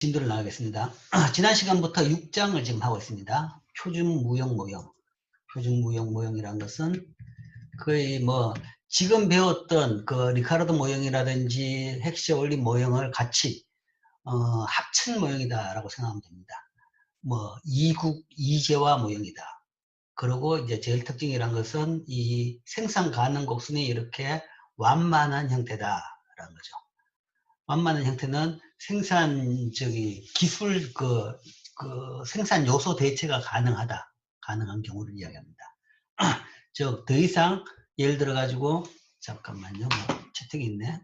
진도를 나가겠습니다. 지난 시간부터 6장을 지금 하고 있습니다. 표준 무형 모형. 표준 무형 모형이라는 것은 거의 지금 배웠던 그 리카르도 모형이라든지 헥시에 올린 모형을 같이 합친 모형이다라고 생각하면 됩니다. 이제화 모형이다. 그리고 이제 제일 특징이란 것은 이 생산 가능 곡선이 이렇게 완만한 형태다라는 거죠. 완만한 형태는 기술 생산 요소 대체가 가능한 경우를 이야기합니다. 즉, 더 이상 예를 들어 가지고, 잠깐만요. 채팅이 있네.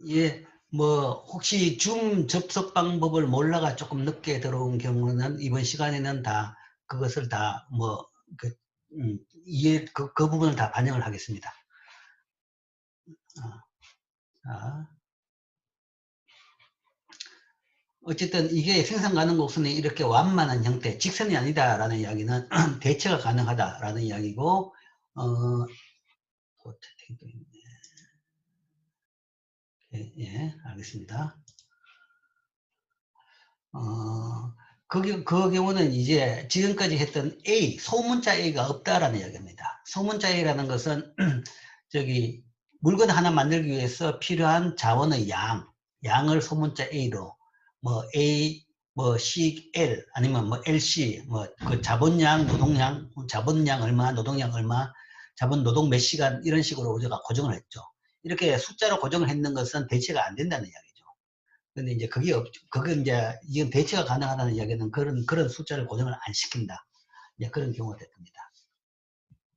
예, 혹시 줌 접속 방법을 몰라가 조금 늦게 들어온 경우는 이번 시간에는 다 그것을 다 그 부분을 다 반영을 하겠습니다. 어쨌든 이게 생산 가능 곡선이 이렇게 완만한 형태, 직선이 아니다라는 이야기는 대체가 가능하다라는 이야기고, 예, 알겠습니다. 그 경우는 이제 지금까지 했던 A, 소문자 A가 없다라는 이야기입니다. 소문자 A라는 것은 물건 하나 만들기 위해서 필요한 자원의 양을 소문자 A로 A, C, L 아니면 LC 그 자본량, 노동량, 자본량 얼마, 노동량 얼마, 자본 노동 몇 시간 이런 식으로 우리가 고정을 했죠. 이렇게 숫자로 고정을 했는 것은 대체가 안 된다는 이야기죠. 근데 이제 이건 대체가 가능하다는 이야기는 그런 숫자를 고정을 안 시킨다. 이제 그런 경우가 됐습니다.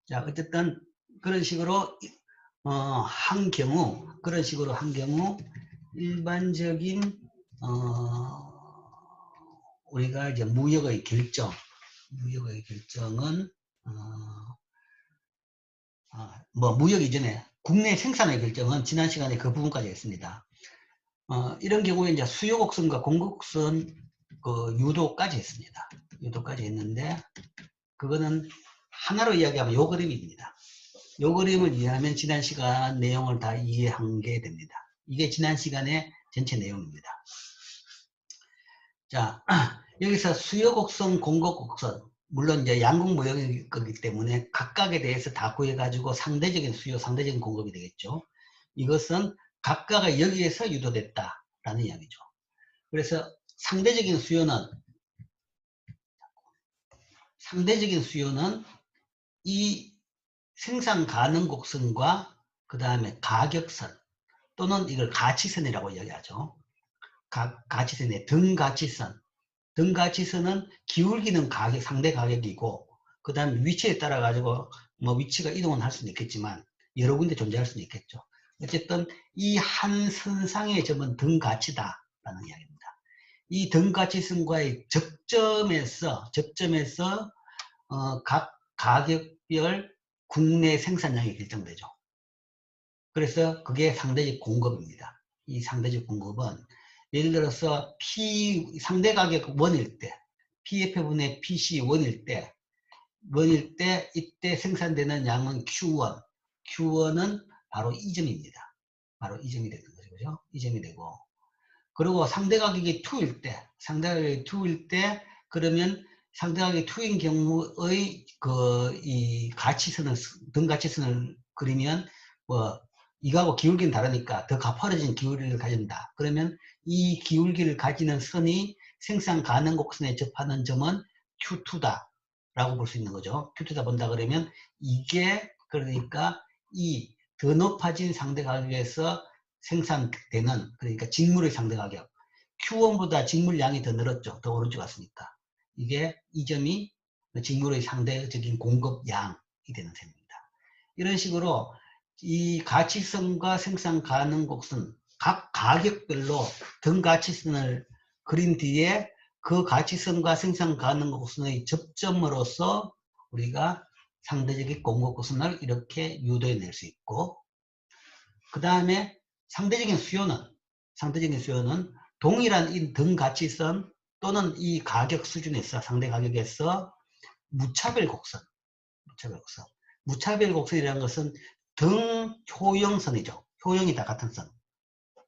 자, 어쨌든 그런 식으로 그런 식으로 한 경우 일반적인 우리가 이제 무역의 결정은 무역 이전에 국내 생산의 결정은 지난 시간에 그 부분까지 했습니다. 이런 경우에 이제 수요 곡선과 공급 곡선 유도까지 했습니다. 유도까지 했는데 그거는 하나로 이야기하면 요 그림입니다. 요 그림을 이해하면 지난 시간 내용을 다 이해한 게 됩니다. 이게 지난 시간의 전체 내용입니다. 자, 여기서 수요 곡선, 공급 곡선, 물론 이제 양극 모형일 거기 때문에 각각에 대해서 다 구해가지고 상대적인 수요, 상대적인 공급이 되겠죠. 이것은 각각의 여기에서 유도됐다라는 이야기죠. 그래서 상대적인 수요는 이 생산 가능 곡선과 그 다음에 가격선 또는 이걸 가치선이라고 이야기하죠. 가치선의 등가치선은 기울기는 상대 가격이고 그 다음에 위치에 따라 가지고 위치가 이동은 할 수는 있겠지만 여러 군데 존재할 수는 있겠죠. 어쨌든 이 한 선상의 점은 등가치다라는 이야기입니다. 이 등가치선과의 접점에서 각 가격별 국내 생산량이 결정되죠. 그래서 그게 상대적 공급입니다. 이 상대적 공급은 예를 들어서 상대 가격 원일 때 PF분의 PC 원일 때 이때 생산되는 양은 Q1은 바로 이 점입니다. 바로 이 점이 되는 거죠. 그죠? 이 점이 되고 그리고 상대 가격이 2일 때 그러면 상대 가격이 2인 경우의 이 등가치선을 그리면 이거하고 기울기는 다르니까 더 가파르진 기울기를 가진다. 그러면 이 기울기를 가지는 선이 생산 가능 곡선에 접하는 점은 Q2다 라고 볼 수 있는 거죠. Q2다 본다 그러면 이게 그러니까 이 더 높아진 상대 가격에서 생산되는 그러니까 직물의 상대 가격 Q1보다 직물량이 더 늘었죠. 더 오른쪽 갔으니까 이게 이 점이 직물의 상대적인 공급량이 되는 셈입니다. 이런 식으로 이 가치선과 생산 가능 곡선 각 가격별로 등가치선을 그린 뒤에 그 가치선과 생산 가능 곡선의 접점으로서 우리가 상대적인 공급 곡선을 이렇게 유도해낼 수 있고 그 다음에 상대적인 수요는 동일한 이 등가치선 또는 이 가격 수준에서 상대 가격에서 무차별 곡선이라는 것은 등 효용선이죠. 효용이 다 같은 선.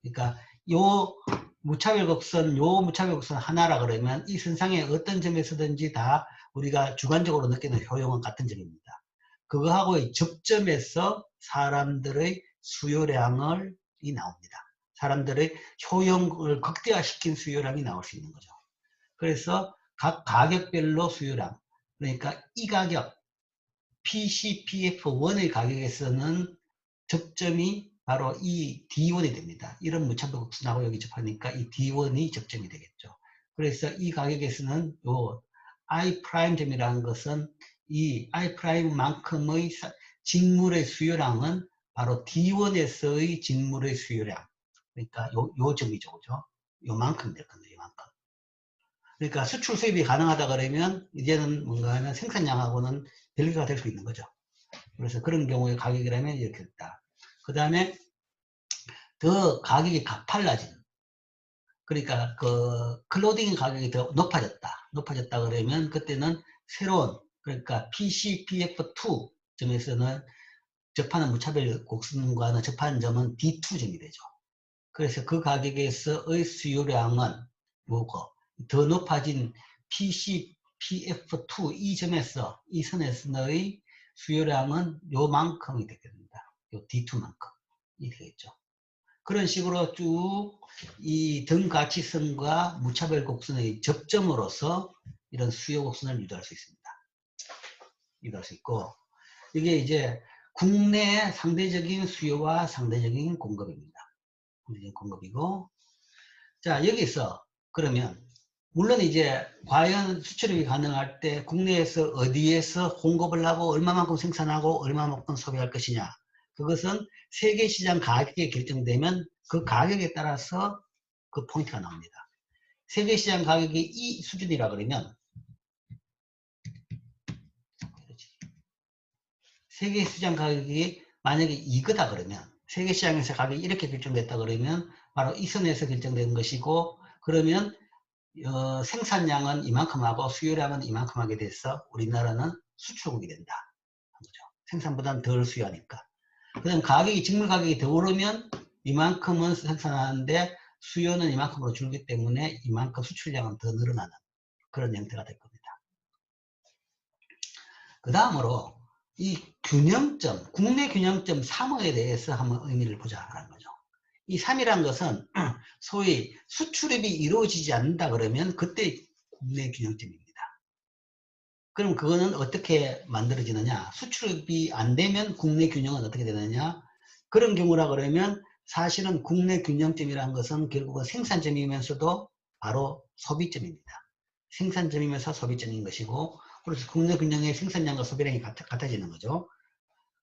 그러니까 요 무차별 곡선 하나라 그러면 이 선상의 어떤 점에서든지 다 우리가 주관적으로 느끼는 효용은 같은 점입니다. 그거하고의 접점에서 사람들의 수요량을 이 나옵니다. 사람들의 효용을 극대화시킨 수요량이 나올 수 있는 거죠. 그래서 각 가격별로 수요량, 그러니까 이 가격 PCPF1의 가격에서는 접점이 바로 이 D1이 됩니다. 이런 무차별 곡선하고 여기 접하니까 이 D1이 접점이 되겠죠. 그래서 이 가격에서는 요 I'점이라는 것은 이 I'만큼의 직물의 수요량은 바로 D1에서의 직물의 수요량. 그러니까 요 점이죠. 그죠? 요만큼 될 겁니다. 요만큼. 그러니까 수출 수입이 가능하다 그러면 이제는 뭔가 하면 생산량하고는 별개가 될 수 있는 거죠. 그래서 그런 경우에 가격이라면 이렇게 됐다. 그 다음에 더 가격이 가팔라진, 그러니까 그 클로딩 가격이 더 높아졌다 그러면 그때는 새로운, 그러니까 PCPF2 점에서는 접하는 무차별 곡선과는 접하는 점은 D2점이 되죠. 그래서 그 가격에서의 수요량은 뭐고 더 높아진 PCPF2 이 점에서 이 선에서의 수요량은 요만큼이 되겠습니다. 요 D2만큼이 되겠죠. 그런 식으로 쭉 이 등가치선과 무차별 곡선의 접점으로서 이런 수요 곡선을 유도할 수 있습니다. 유도할 수 있고, 이게 이제 국내 상대적인 수요와 상대적인 공급입니다. 상대적인 공급이고, 자, 여기서 그러면 물론 이제 과연 수출이 가능할 때 국내에서 어디에서 공급을 하고 얼마만큼 생산하고 얼마만큼 소비할 것이냐, 그것은 세계 시장 가격이 결정되면 그 가격에 따라서 그 포인트가 나옵니다. 세계 시장 가격이 이 수준이라 그러면 세계 시장 가격이 만약에 이거다 그러면 세계 시장에서 가격이 이렇게 결정됐다 그러면 바로 이 선에서 결정된 것이고, 그러면 생산량은 이만큼 하고 수요량은 이만큼 하게 돼서 우리나라는 수출국이 된다. 생산보다는 덜 수요하니까. 그다음 가격이 직물 가격이 더 오르면 이만큼은 생산하는데 수요는 이만큼으로 줄기 때문에 이만큼 수출량은 더 늘어나는 그런 형태가 될 겁니다. 그 다음으로 이 균형점, 국내 균형점 3호에 대해서 한번 의미를 보자라는 거죠. 이 3이라는 것은 소위 수출입이 이루어지지 않는다 그러면 그때 국내 균형점입니다. 그럼 그거는 어떻게 만들어지느냐? 수출입이 안 되면 국내 균형은 어떻게 되느냐? 그런 경우라 그러면 사실은 국내 균형점이라는 것은 결국은 생산점이면서도 바로 소비점입니다. 생산점이면서 소비점인 것이고, 그래서 국내 균형의 생산량과 소비량이 같아지는 거죠.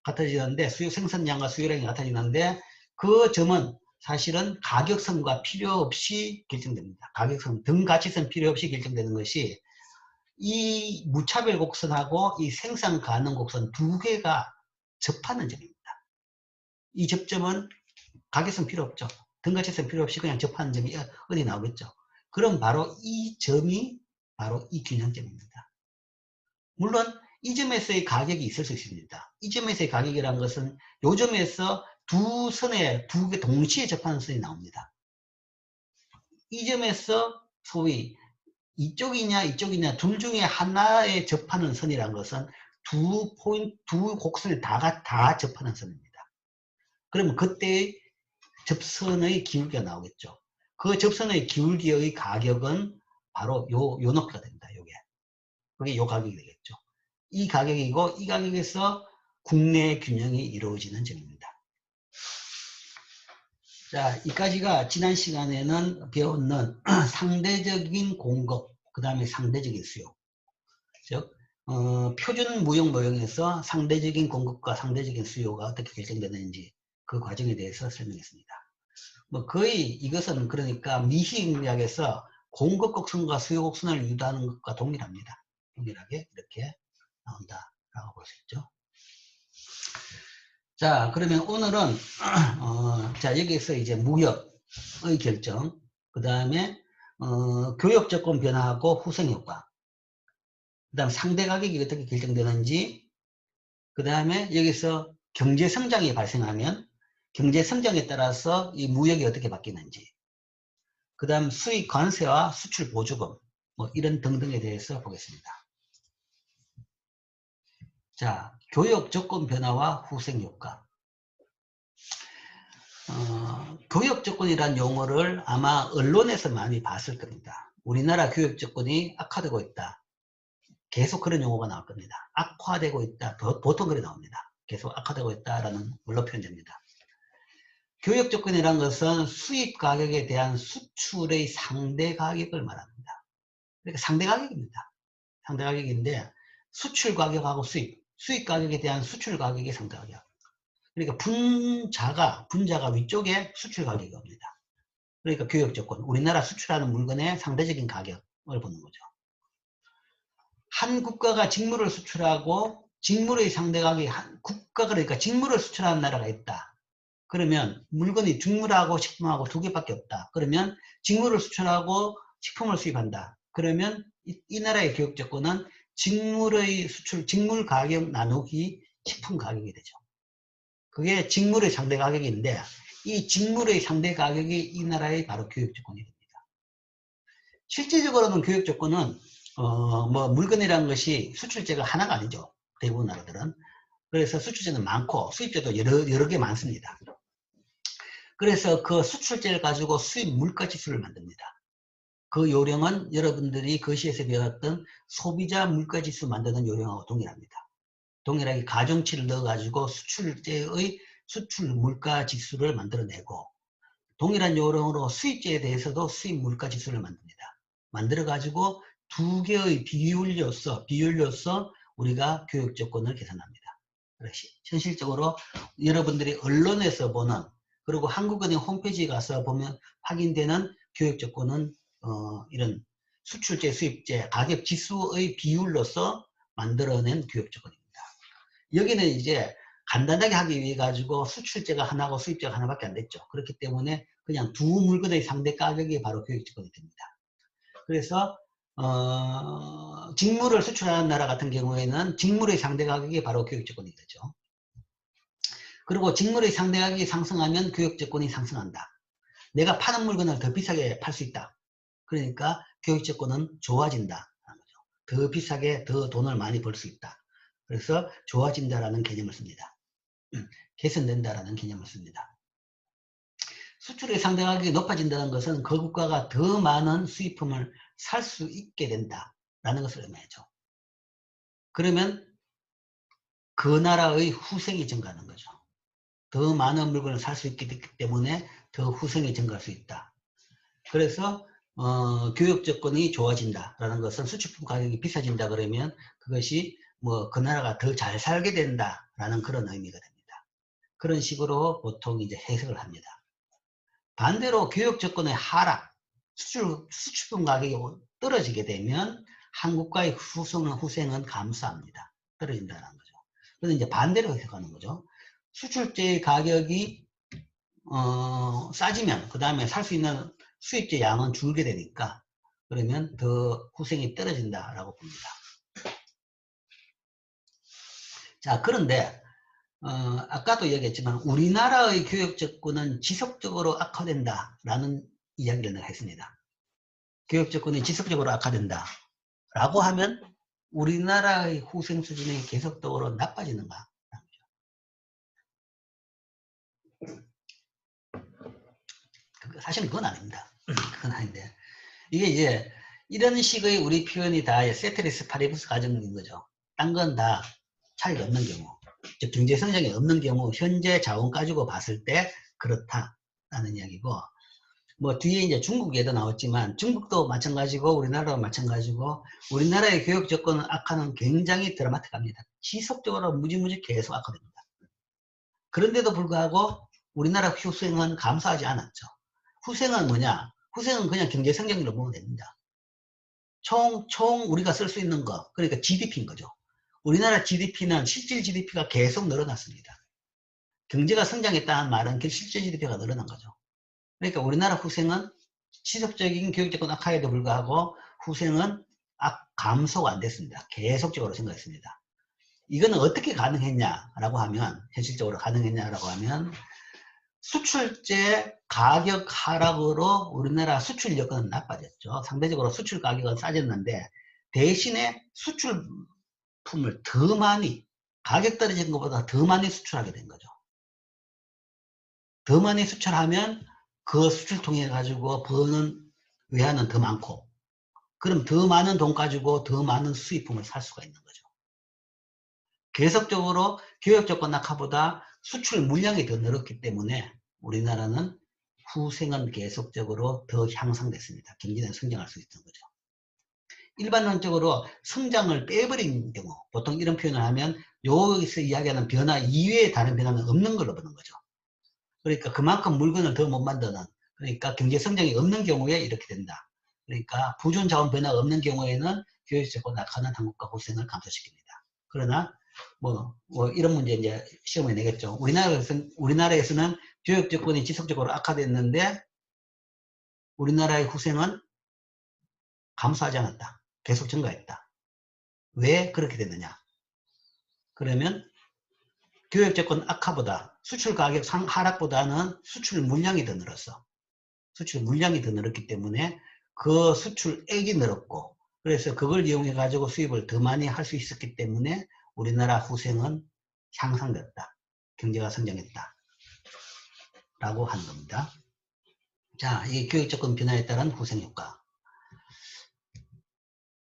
같아지는데 생산량과 수요량이 같아지는데 그 점은 사실은 가격선과 필요 없이 결정됩니다. 가격선, 등가치선 필요 없이 결정되는 것이 이 무차별 곡선하고 이 생산 가능 곡선 두 개가 접하는 점입니다. 이 접점은 가격선 필요 없죠. 등가치선 필요 없이 그냥 접하는 점이 어디 나오겠죠. 그럼 바로 이 점이 바로 이 균형점입니다. 물론 이 점에서의 가격이 있을 수 있습니다. 이 점에서의 가격이라는 것은 이 점에서 두 선에 두 개 동시에 접하는 선이 나옵니다. 이 점에서 소위 이쪽이냐 둘 중에 하나에 접하는 선이라는 것은 두 곡선을 다 접하는 선입니다. 그러면 그때 접선의 기울기가 나오겠죠. 그 접선의 기울기의 가격은 바로 요 높이가 됩니다. 그게 요 가격이 되겠죠. 이 가격이고 이 가격에서 국내 균형이 이루어지는 점입니다. 자, 이까지가 지난 시간에는 배웠는 상대적인 공급, 그 다음에 상대적인 수요. 즉, 표준 무역 모형에서 상대적인 공급과 상대적인 수요가 어떻게 결정되는지 그 과정에 대해서 설명했습니다. 뭐 거의 이것은 그러니까 미시인학에서 공급 곡선과 수요 곡선을 유도하는 것과 동일합니다. 동일하게 이렇게 나온다라고 볼 수 있죠. 자, 그러면 오늘은 자, 여기에서 이제 무역의 결정, 그 다음에 교역 조건 변화하고 후생 효과, 그 다음 상대 가격이 어떻게 결정되는지, 그 다음에 여기서 경제 성장이 발생하면 경제 성장에 따라서 이 무역이 어떻게 바뀌는지, 그 다음 수입 관세와 수출 보조금, 뭐 이런 등등에 대해서 보겠습니다. 자, 교역 조건 변화와 후생 효과. 교역 조건이란 용어를 아마 언론에서 많이 봤을 겁니다. 우리나라 교역 조건이 악화되고 있다. 계속 그런 용어가 나올 겁니다. 악화되고 있다. 보통 그래 나옵니다. 계속 악화되고 있다라는 원로 표현입니다. 교역 조건이라는 것은 수입 가격에 대한 수출의 상대 가격을 말합니다. 그러니까 상대 가격입니다. 상대 가격인데 수출 가격하고 수입 가격에 대한 수출 가격의 상대 가격. 그러니까 분자가 위쪽에 수출 가격이 옵니다. 그러니까 교역 조건, 우리나라 수출하는 물건의 상대적인 가격을 보는 거죠. 한 국가가 직물을 수출하고 직물의 상대 가격이 국가가 그러니까 직물을 수출하는 나라가 있다. 그러면 물건이 직물하고 식품하고 두 개밖에 없다. 그러면 직물을 수출하고 식품을 수입한다. 그러면 이 나라의 교역 조건은 직물의 수출, 직물 가격 나누기 식품 가격이 되죠. 그게 직물의 상대 가격인데 이 직물의 상대 가격이 이 나라의 바로 교역 조건이 됩니다. 실질적으로는 교역 조건은 뭐 물건이라는 것이 수출제가 하나가 아니죠. 대부분 나라들은. 그래서 수출제는 많고 수입제도 여러 개 많습니다. 그래서 그 수출제를 가지고 수입 물가 지수를 만듭니다. 그 요령은 여러분들이 거시에서 배웠던 소비자 물가 지수 만드는 요령하고 동일합니다. 동일하게 가중치를 넣어가지고 수출제의 수출 물가 지수를 만들어내고 동일한 요령으로 수입제에 대해서도 수입 물가 지수를 만듭니다. 만들어가지고 두 개의 비율로서 우리가 교역 조건을 계산합니다. 현실적으로 여러분들이 언론에서 보는 그리고 한국은행 홈페이지에 가서 보면 확인되는 교역 조건은 이런 수출제, 수입제, 가격 지수의 비율로서 만들어낸 교역 조건입니다. 여기는 이제 간단하게 하기 위해 가지고 수출제가 하나고 수입제가 하나밖에 안 됐죠. 그렇기 때문에 그냥 두 물건의 상대 가격이 바로 교역 조건이 됩니다. 그래서 직물을 수출하는 나라 같은 경우에는 직물의 상대 가격이 바로 교역 조건이 되죠. 그리고 직물의 상대 가격이 상승하면 교역 조건이 상승한다. 내가 파는 물건을 더 비싸게 팔 수 있다. 그러니까 교역 조건은 좋아진다. 더 비싸게 더 돈을 많이 벌 수 있다. 그래서 좋아진다라는 개념을 씁니다. 개선된다라는 개념을 씁니다. 수출의 상대 가격이 높아진다는 것은 그 국가가 더 많은 수입품을 살 수 있게 된다라는 것을 의미하죠. 그러면 그 나라의 후생이 증가하는 거죠. 더 많은 물건을 살 수 있게 됐기 때문에 더 후생이 증가할 수 있다. 그래서 교역 조건이 좋아진다라는 것은 수출품 가격이 비싸진다 그러면 그것이 뭐 그 나라가 더 잘 살게 된다라는 그런 의미가 됩니다. 그런 식으로 보통 이제 해석을 합니다. 반대로 교역 조건의 하락, 수출품 가격이 떨어지게 되면 한국과의 후생은 감소합니다. 떨어진다는 거죠. 그래서 이제 반대로 해석하는 거죠. 수출제 가격이 싸지면 그 다음에 살 수 있는 수입제 양은 줄게 되니까 그러면 더 후생이 떨어진다라고 봅니다. 자, 그런데 아까도 얘기했지만 우리나라의 교역 조건은 지속적으로 악화된다라는 이야기를 내가 했습니다. 교역 조건이 지속적으로 악화된다 라고 하면 우리나라의 후생 수준이 계속적으로 나빠지는가? 사실은 그건 아닙니다. 그건 아닌데 이게 이제 이런 식의 우리 표현이 다 세테리스 파리부스 과정인 거죠. 딴 건 다 차이가 없는 경우, 즉 경제 성장이 없는 경우 현재 자원 가지고 봤을 때 그렇다라는 이야기고, 뭐 뒤에 이제 중국 예도 나왔지만 중국도 마찬가지고 우리나라도 마찬가지고 우리나라의 교육 조건 악화는 굉장히 드라마틱합니다. 지속적으로 무지무지 계속 악화됩니다. 그런데도 불구하고 우리나라 후생은 감소하지 않았죠. 후생은 뭐냐? 후생은 그냥 경제 성장률로 보면 됩니다. 총 우리가 쓸 수 있는 거, 그러니까 GDP인 거죠. 우리나라 GDP는 실질 GDP가 계속 늘어났습니다. 경제가 성장했다는 말은 실질 GDP가 늘어난 거죠. 그러니까 우리나라 후생은 지속적인 교육조건 악화에도 불구하고 후생은 감소가 안 됐습니다. 계속적으로 증가했습니다. 이거는 어떻게 가능했냐라고 하면, 현실적으로 가능했냐라고 하면, 수출제 가격 하락으로 우리나라 수출 여건은 나빠졌죠. 상대적으로 수출 가격은 싸졌는데, 대신에 수출품을 더 많이, 가격 떨어진 것보다 더 많이 수출하게 된 거죠. 더 많이 수출하면 그 수출 통해 가지고 버는 외환은 더 많고, 그럼 더 많은 돈 가지고 더 많은 수입품을 살 수가 있는 거죠. 계속적으로 교역조건 악화보다 수출 물량이 더 늘었기 때문에 우리나라는 후생은 계속적으로 더 향상됐습니다. 경제는 성장할 수 있던 거죠. 일반론적으로 성장을 빼버린 경우, 보통 이런 표현을 하면 여기서 이야기하는 변화 이외에 다른 변화는 없는 걸로 보는 거죠. 그러니까 그만큼 물건을 더 못 만드는, 그러니까 경제 성장이 없는 경우에 이렇게 된다. 그러니까 부존 자원 변화가 없는 경우에는 교육적으로 낙하는 한국과 후생을 감소시킵니다. 그러나 뭐 이런 문제 이제 시험에 내겠죠. 우리나라에서는 교육 조건이 지속적으로 악화됐는데 우리나라의 후생은 감소하지 않았다. 계속 증가했다. 왜 그렇게 됐느냐? 그러면 교육 조건 악화보다 수출 가격 하락보다는 수출 물량이 더 늘었어. 수출 물량이 더 늘었기 때문에 그 수출액이 늘었고, 그래서 그걸 이용해 가지고 수입을 더 많이 할 수 있었기 때문에 우리나라 후생은 향상됐다. 경제가 성장했다. 라고 하는 겁니다. 자, 이 교육조건 변화에 따른 후생효과.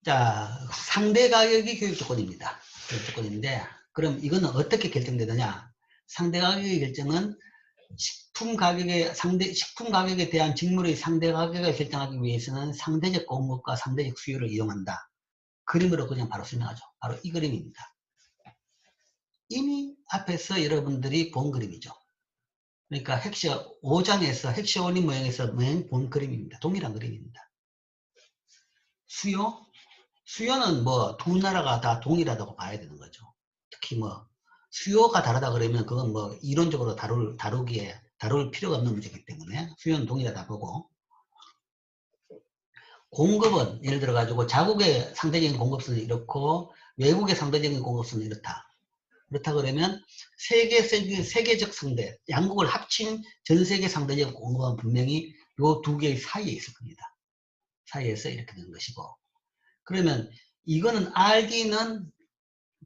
자, 상대 가격이 교육조건입니다. 교육조건인데, 그럼 이거는 어떻게 결정되느냐? 상대 가격의 결정은 식품 가격에 대한 직물의 상대 가격을 결정하기 위해서는 상대적 공급과 상대적 수요를 이용한다. 그림으로 그냥 바로 설명하죠. 바로 이 그림입니다. 이미 앞에서 여러분들이 본 그림이죠. 그러니까 핵시어 5장에서 핵시어 올림 모형에서 본 그림입니다. 동일한 그림입니다. 수요는 뭐 두 나라가 다 동일하다고 봐야 되는 거죠. 특히 뭐 수요가 다르다 그러면 그건 뭐 이론적으로 다룰 필요가 없는 문제이기 때문에 수요는 동일하다 보고, 공급은 예를 들어 가지고 자국의 상대적인 공급선은 이렇고 외국의 상대적인 공급선은 이렇다. 그렇다 그러면 세계적 상대, 양국을 합친 전 세계 상대적 공급은 분명히 요 두 개의 사이에 있을 겁니다. 사이에서 이렇게 되는 것이고, 그러면 이거는 RD는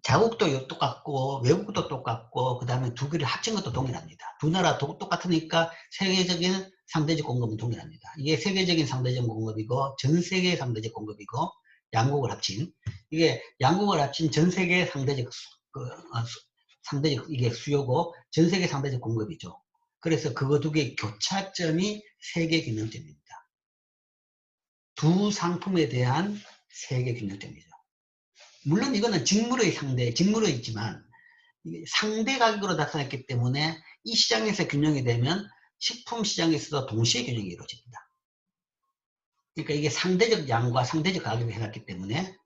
자국도 똑같고 외국도 똑같고 그 다음에 두 개를 합친 것도 동일합니다. 두 나라 똑같으니까 세계적인 상대적 공급은 동일합니다. 이게 세계적인 상대적 공급이고 전 세계 상대적 공급이고, 양국을 합친, 이게 양국을 합친 전 세계 상대적 이게 수요고 전 세계 상대적 공급이죠. 그래서 그거 두 개의 교차점이 세계 균형점입니다. 두 상품에 대한 세계 균형점이죠. 물론 이거는 직물의 있지만 상대 가격으로 나타났기 때문에 이 시장에서 균형이 되면 식품 시장에서도 동시에 균형이 이루어집니다. 그러니까 이게 상대적 양과 상대적 가격을 해놨기 때문에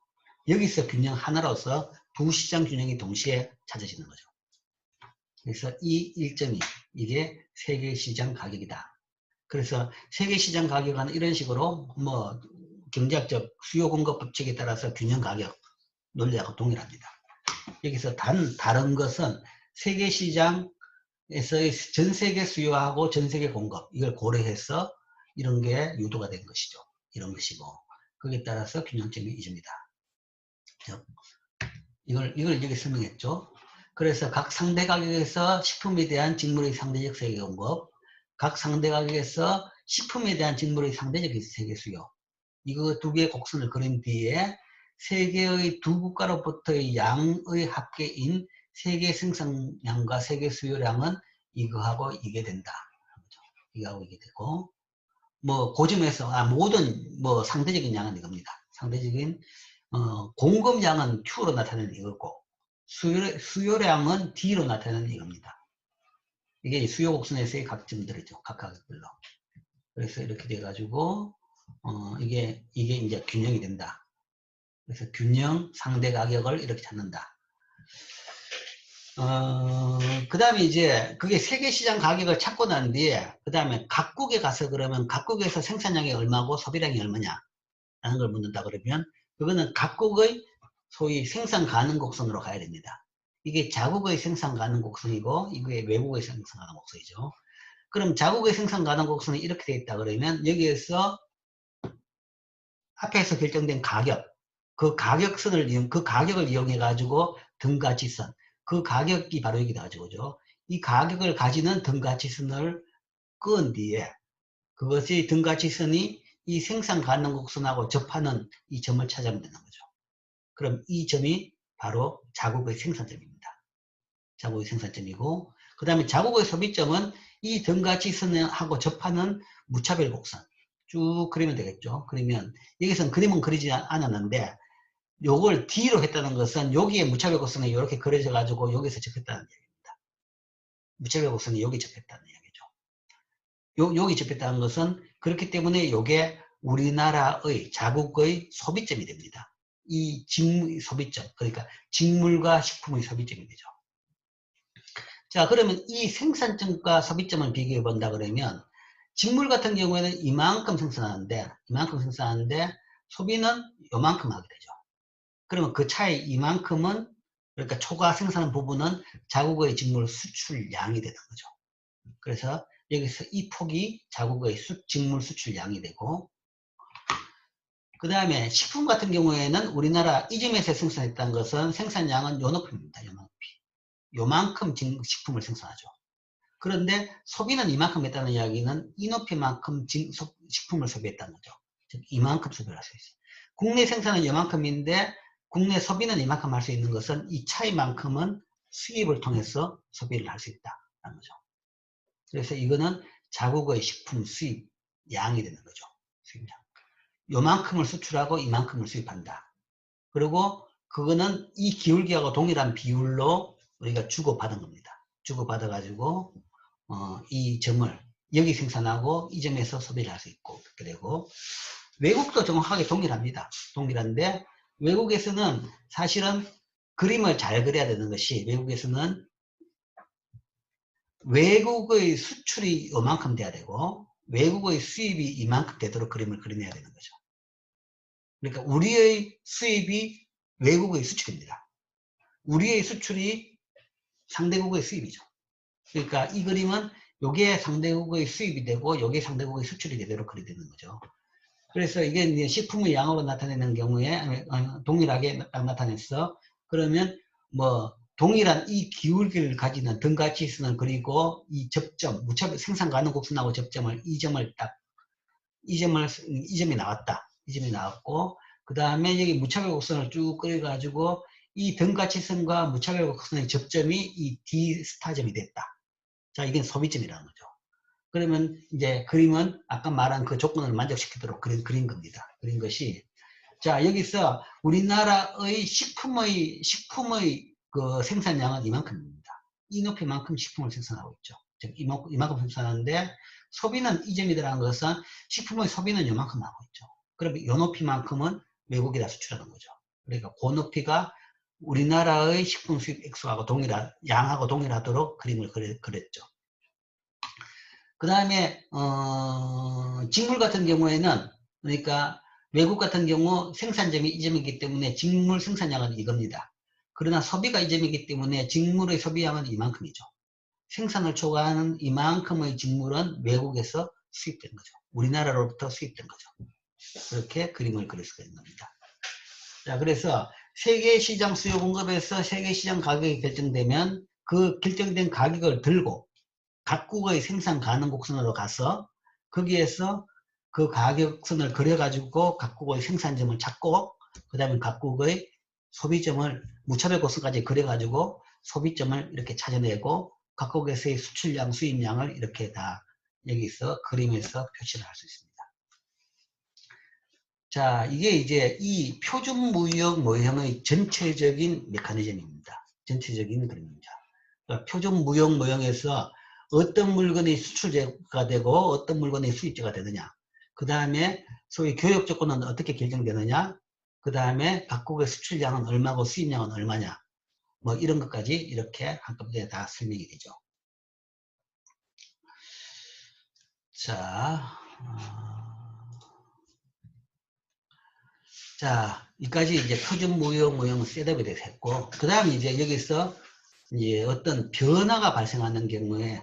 여기서 균형 하나로서 두 시장 균형이 동시에 찾아지는 거죠. 그래서 이 일정이 이게 세계 시장 가격이다. 그래서 세계 시장 가격은 이런 식으로 뭐 경제학적 수요 공급 법칙에 따라서 균형 가격 논리하고 동일합니다. 여기서 다른 것은 세계 시장에서의 전 세계 수요하고 전 세계 공급, 이걸 고려해서 이런 게 유도가 된 것이죠. 이런 것이고, 거기에 따라서 균형점이 이줍니다. 이걸 여기 설명했죠. 그래서 각 상대 가격에서 식품에 대한 직물의 상대적 세계 공급, 각 상대 가격에서 식품에 대한 직물의 상대적 세계 수요, 이거 두 개의 곡선을 그린 뒤에 세계의 두 국가로부터의 양의 합계인 세계 생산량과 세계 수요량은 이거하고 이게 된다. 이거하고 이게 되고, 뭐 고점에서 모든 뭐 상대적인 양은 이겁니다. 상대적인 공급량은 Q로 나타내는 이거고 수요량은 D로 나타내는 이겁니다. 이게 수요 곡선에서의 각점들이죠. 각 가격별로. 그래서 이렇게 돼가지고 이게 이제 균형이 된다. 그래서 균형 상대 가격을 이렇게 찾는다. 그 다음에 이제 그게 세계시장 가격을 찾고 난 뒤에 그 다음에 각국에 가서 그러면 각국에서 생산량이 얼마고 소비량이 얼마냐 라는 걸 묻는다 그러면 그거는 각국의 소위 생산 가능 곡선으로 가야 됩니다. 이게 자국의 생산 가능 곡선이고 이게 외국의 생산 가능 곡선이죠. 그럼 자국의 생산 가능 곡선이 이렇게 되어 있다 그러면 여기에서 앞에서 결정된 가격, 그 가격을 이용해 가지고 등가치선, 그 가격이 바로 여기다 가지고 그죠. 이 가격을 가지는 등가치선을 끄은 뒤에 그것이 등가치선이 이 생산 가능 곡선하고 접하는 이 점을 찾아내면 되는 거죠. 그럼 이 점이 바로 자국의 생산점입니다. 자국의 생산점이고, 그 다음에 자국의 소비점은 이 등가치선하고 접하는 무차별 곡선 쭉 그리면 되겠죠. 그러면 여기서는 그림은 그리지 않았는데 요걸 D로 했다는 것은 여기에 무차별 곡선이 이렇게 그려져 가지고 여기서 접했다는 얘기입니다. 무차별 곡선이 여기 접했다는 얘기죠. 여기 접했다는 것은 그렇기 때문에 요게 우리나라의 자국의 소비점이 됩니다. 이 직물 소비점, 그러니까 직물과 식품의 소비점이 되죠. 자, 그러면 이 생산점과 소비점을 비교해 본다 그러면 직물 같은 경우에는 이만큼 생산하는데 소비는 요만큼 하게 되죠. 그러면 그 차이 이만큼은, 그러니까 초과 생산한 부분은 자국의 직물 수출량이 되는 거죠. 그래서 여기서 이 폭이 자국의 직물 수출량이 되고, 그 다음에 식품 같은 경우에는 우리나라 이 점에서 생산했다는 것은 생산량은 요 높이입니다. 요만큼 식품을 생산하죠. 그런데 소비는 이만큼 했다는 이야기는 이 높이만큼 식품을 소비했다는 거죠. 즉 이만큼 소비를 할 수 있어요. 국내 생산은 이만큼인데 국내 소비는 이만큼 할 수 있는 것은 이 차이만큼은 수입을 통해서 소비를 할 수 있다는 거죠. 그래서 이거는 자국의 식품 수입 양이 되는 거죠. 수입량. 요만큼을 수출하고 이만큼을 수입한다. 그리고 그거는 이 기울기하고 동일한 비율로 우리가 주고받은 겁니다. 주고받아가지고 이 점을 여기 생산하고 이 점에서 소비를 할 수 있고 그렇게 되고, 외국도 정확하게 동일합니다. 동일한데 외국에서는 사실은 그림을 잘 그려야 되는 것이, 외국에서는 외국의 수출이 이만큼 돼야 되고 외국의 수입이 이만큼 되도록 그림을 그려내야 되는 거죠. 그러니까 우리의 수입이 외국의 수출입니다. 우리의 수출이 상대국의 수입이죠. 그러니까 이 그림은 요게 상대국의 수입이 되고 요게 상대국의 수출이 되도록 그려지는 거죠. 그래서 이게 이제 식품의 양으로 나타내는 경우에 동일하게 딱 나타냈어. 그러면 뭐 동일한 이 기울기를 가지는 등가치선을 그리고 이 접점, 무차별 생산 가능 곡선하고 접점을 이 점이 나왔다. 이 점이 나왔고, 그 다음에 여기 무차별 곡선을 쭉 그려가지고 이 등가치선과 무차별 곡선의 접점이 이 D 스타점이 됐다. 자, 이게 소비점이라는 거죠. 그러면 이제 그림은 아까 말한 그 조건을 만족시키도록 그린 겁니다. 그린 것이, 자, 여기서 우리나라의 식품의 그 생산량은 이만큼입니다. 이 높이만큼 식품을 생산하고 있죠. 즉, 이만큼 생산하는데, 소비는 이 점이라는 것은 식품의 소비는 이만큼 하고 있죠. 그러면 이 높이만큼은 외국에다 수출하는 거죠. 그러니까 그 높이가 우리나라의 식품 수입 액수하고 양하고 동일하도록 그림을 그렸죠. 그 다음에 직물 같은 경우에는, 그러니까 외국 같은 경우 생산점이 이 점이기 때문에 직물 생산량은 이겁니다. 그러나 소비가 이 점이기 때문에 직물의 소비량은 이만큼이죠. 생산을 초과하는 이만큼의 직물은 외국에서 수입된 거죠. 우리나라로부터 수입된 거죠. 그렇게 그림을 그릴 수가 있는 겁니다. 자, 그래서 세계시장 수요 공급에서 세계시장 가격이 결정되면 그 결정된 가격을 들고 각국의 생산 가능 곡선으로 가서 거기에서 그 가격선을 그려가지고 각국의 생산점을 찾고, 그 다음에 각국의 소비점을 무차별 곡선까지 그려가지고 소비점을 이렇게 찾아내고 각국에서의 수출량, 수입량을 이렇게 다 여기서 그림에서 표시를 할 수 있습니다. 자, 이게 이제 이 표준무역 모형의 전체적인 메커니즘입니다. 전체적인 그림입니다. 그러니까 표준무역 모형에서 어떤 물건이 수출제가 되고 어떤 물건이 수입제가 되느냐, 그 다음에 소위 교역 조건은 어떻게 결정되느냐, 그 다음에 각국의 수출량은 얼마고 수입량은 얼마냐, 뭐 이런 것까지 이렇게 한꺼번에 다 설명이 되죠. 자, 여기까지 이제 표준무역 모형 셋업에 대해서 했고, 그 다음에 이제 여기서 이제 어떤 변화가 발생하는 경우에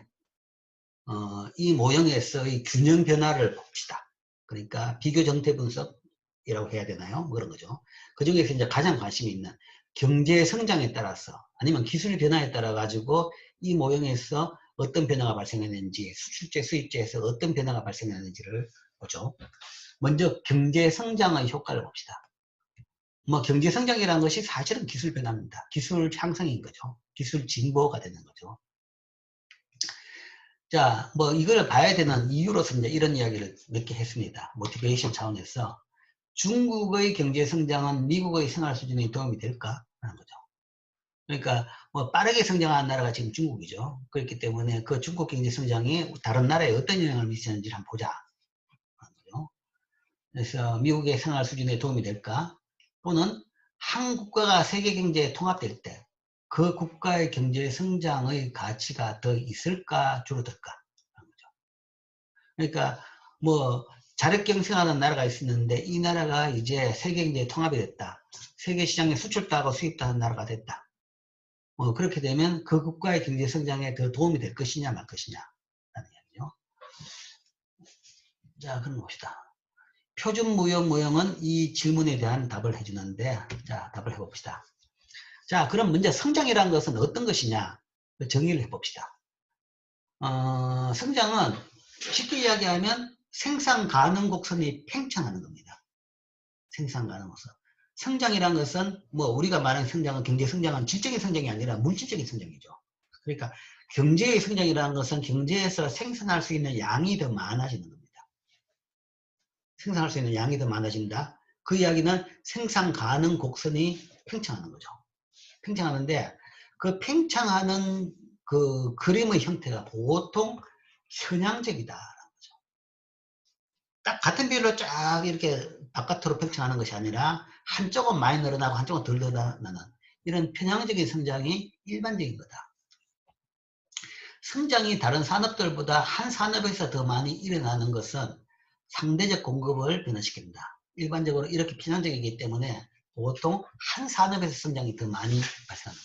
이 모형에서의 균형 변화를 봅시다. 그러니까 비교 정태 분석이라고 해야 되나요? 뭐 그런 거죠. 그 중에서 이제 가장 관심이 있는 경제 성장에 따라서 아니면 기술 변화에 따라 가지고 이 모형에서 어떤 변화가 발생했는지, 수출제, 수입제에서 어떤 변화가 발생했는지를 보죠. 먼저 경제 성장의 효과를 봅시다. 뭐 경제 성장이라는 것이 사실은 기술 변화입니다. 기술 향상인 거죠. 기술 진보가 되는 거죠. 자, 뭐 이걸 봐야 되는 이유로서 이제 이런 이야기를 몇 개 했습니다. 모티베이션 차원에서 중국의 경제 성장은 미국의 생활 수준에 도움이 될까? 하는 거죠. 그러니까 뭐 빠르게 성장하는 나라가 지금 중국이죠. 그렇기 때문에 그 중국 경제 성장이 다른 나라에 어떤 영향을 미치는지를 한번 보자. 하는 거죠. 그래서 미국의 생활 수준에 도움이 될까? 또는 한 국가가 세계 경제에 통합될 때 그 국가의 경제 성장의 가치가 더 있을까 줄어들까? 하는 거죠. 그러니까 뭐 자력 경쟁하는 나라가 있었는데 이 나라가 이제 세계 경제에 통합이 됐다. 세계 시장에 수출도 하고 수입도 하는 나라가 됐다. 뭐 그렇게 되면 그 국가의 경제 성장에 더 도움이 될 것이냐 말 것이냐 라는 이야기죠. 자, 그럼 봅시다. 표준 무역 모형은 이 질문에 대한 답을 해주는데, 자, 답을 해봅시다. 자, 그럼 먼저 성장이라는 것은 어떤 것이냐 정의를 해봅시다. 성장은 쉽게 이야기하면 생산 가능 곡선이 팽창하는 겁니다. 생산 가능 곡선. 성장이란 것은 뭐 우리가 말하는 성장은 경제 성장은 질적인 성장이 아니라 물질적인 성장이죠. 그러니까 경제의 성장이라는 것은 경제에서 생산할 수 있는 양이 더 많아지는 겁니다. 생산할 수 있는 양이 더 많아진다. 그 이야기는 생산 가능 곡선이 팽창하는 거죠. 팽창하는데 그 팽창하는 그 그림의 형태가 보통 선양적이다. 딱 같은 비율로 쫙 이렇게 바깥으로 팽창하는 것이 아니라 한쪽은 많이 늘어나고 한쪽은 덜 늘어나는 이런 편향적인 성장이 일반적인 거다. 성장이 다른 산업들보다 한 산업에서 더 많이 일어나는 것은 상대적 공급을 변화시킵니다. 일반적으로 이렇게 편향적이기 때문에 보통 한 산업에서 성장이 더 많이 발생하는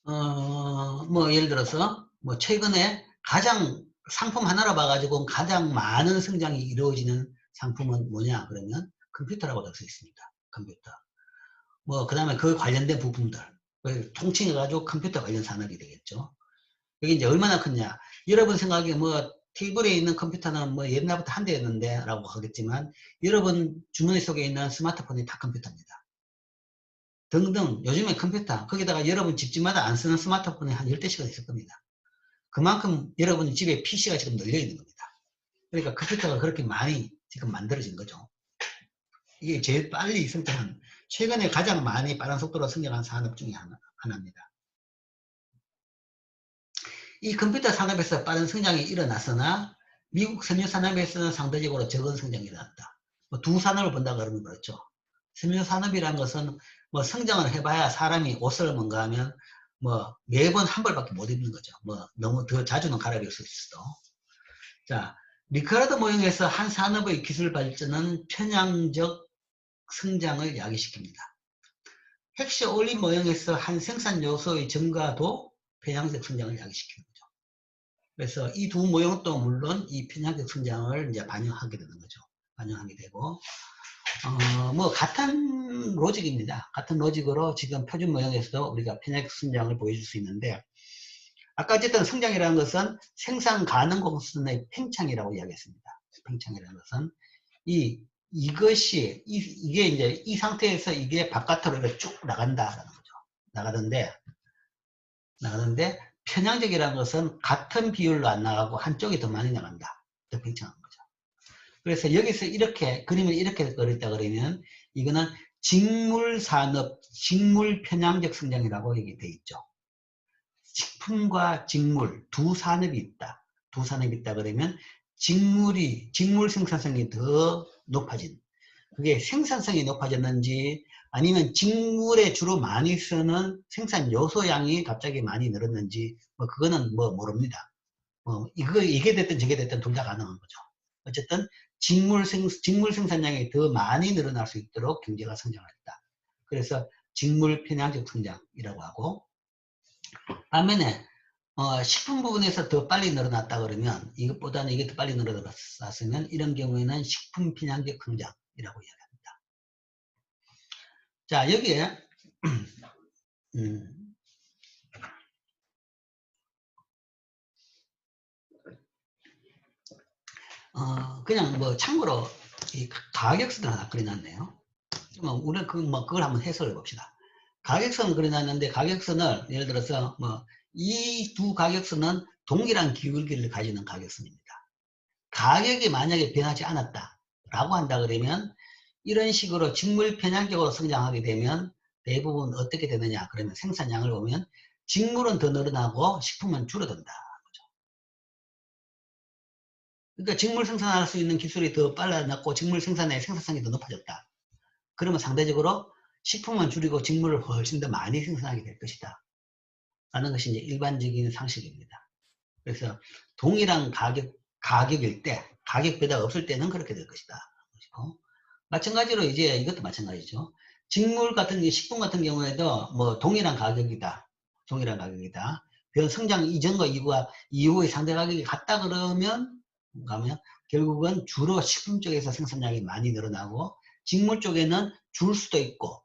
거죠. 뭐 예를 들어서 뭐 최근에 가장 상품 하나로 봐가지고 가장 많은 성장이 이루어지는 상품은 뭐냐 그러면 컴퓨터라고 적혀 있습니다. 컴퓨터. 뭐 그다음에 그 관련된 부품들 통칭해가지고 컴퓨터 관련 산업이 되겠죠. 이게 이제 얼마나 크냐. 여러분 생각에 뭐 테이블에 있는 컴퓨터는 뭐 옛날부터 한 대였는데 라고 하겠지만 여러분 주머니 속에 있는 스마트폰이 다 컴퓨터입니다. 등등 요즘에 컴퓨터 거기다가 여러분 집집마다 안 쓰는 스마트폰이 한 10대씩은 있을 겁니다. 그만큼 여러분 집에 PC가 지금 널려 있는 겁니다. 그러니까 컴퓨터가 그렇게 많이 지금 만들어진 거죠. 이게 제일 빨리 성장한 최근에 가장 많이 빠른 속도로 성장한 산업 중에 하나입니다. 이 컴퓨터 산업에서 빠른 성장이 일어났으나 미국 섬유 산업에서는 상대적으로 적은 성장이 일어났다. 두 산업을 본다 그러면 그렇죠. 섬유 산업이란 것은 뭐 성장을 해봐야 사람이 옷을 뭔가 하면 뭐 매번 한 벌밖에 못 입는 거죠. 뭐 너무 더 자주는 갈아입을 수 있어도. 자, 리카르도 모형에서 한 산업의 기술 발전은 편향적 성장을 야기시킵니다. 헥시 올린 모형에서 한 생산 요소의 증가도 편향적 성장을 야기시키는 거죠. 그래서 이 두 모형도 물론 이 편향적 성장을 이제 반영하게 되는 거죠. 반영하게 되고, 뭐 같은 로직입니다. 같은 로직으로 지금 표준 모형에서도 우리가 편향적 성장을 보여줄 수 있는데, 아까 어쨌든 성장이라는 것은 생산 가능 곡선의 팽창이라고 이야기했습니다. 팽창이라는 것은 이것이 이게 이제 이 상태에서 이게 바깥으로 이렇게 쭉 나간다라는 거죠. 나가는데 편향적이라는 것은 같은 비율로 안 나가고 한쪽이 더 많이 나간다. 더 팽창한 거죠. 그래서 여기서 이렇게 그림을 이렇게 그렸다 그러면 이거는 직물 산업, 직물 편향적 성장이라고 얘기 돼 있죠. 식품과 직물 두 산업이 있다. 두 산업이 있다 그러면 직물 생산성이 더 높아진. 그게 생산성이 높아졌는지 아니면 직물에 주로 많이 쓰는 생산 요소량이 갑자기 많이 늘었는지 뭐 그거는 뭐 모릅니다. 이게 됐든 저게 됐든 둘 다 가능한 거죠. 어쨌든 직물 생산량이 더 많이 늘어날 수 있도록 경제가 성장했다. 그래서 직물 편향적 성장이라고 하고, 반면에 식품 부분에서 더 빨리 늘어났다 그러면, 이것보다는 이게 더 빨리 늘어났으면 이런 경우에는 식품 편향적 성장이라고 이야기합니다. 자, 여기에 그냥 뭐 참고로 이 가격선을 하나 그려놨네요. 우리는 그걸 한번 해석해 봅시다. 가격선을 그려놨는데, 가격선을 예를 들어서 이 두 가격선은 동일한 기울기를 가지는 가격선입니다. 가격이 만약에 변하지 않았다 라고 한다 그러면, 이런 식으로 직물 편향적으로 성장하게 되면 대부분 어떻게 되느냐 그러면, 생산량을 보면 직물은 더 늘어나고 식품은 줄어든다. 그러니까 직물 생산할 수 있는 기술이 더 빨라졌고 직물 생산의 생산성이 더 높아졌다. 그러면 상대적으로 식품은 줄이고 직물을 훨씬 더 많이 생산하게 될 것이다 라는 것이 이제 일반적인 상식입니다. 그래서 동일한 가격일 때, 가격 배가 없을 때는 그렇게 될 것이다. 마찬가지로 이제 이것도 마찬가지죠. 직물 같은 식품 같은 경우에도 뭐 동일한 가격이다. 동일한 가격이다. 그 성장 이전과 이후의 상대 가격이 같다 그러면 결국은 주로 식품 쪽에서 생산량이 많이 늘어나고, 직물 쪽에는 줄 수도 있고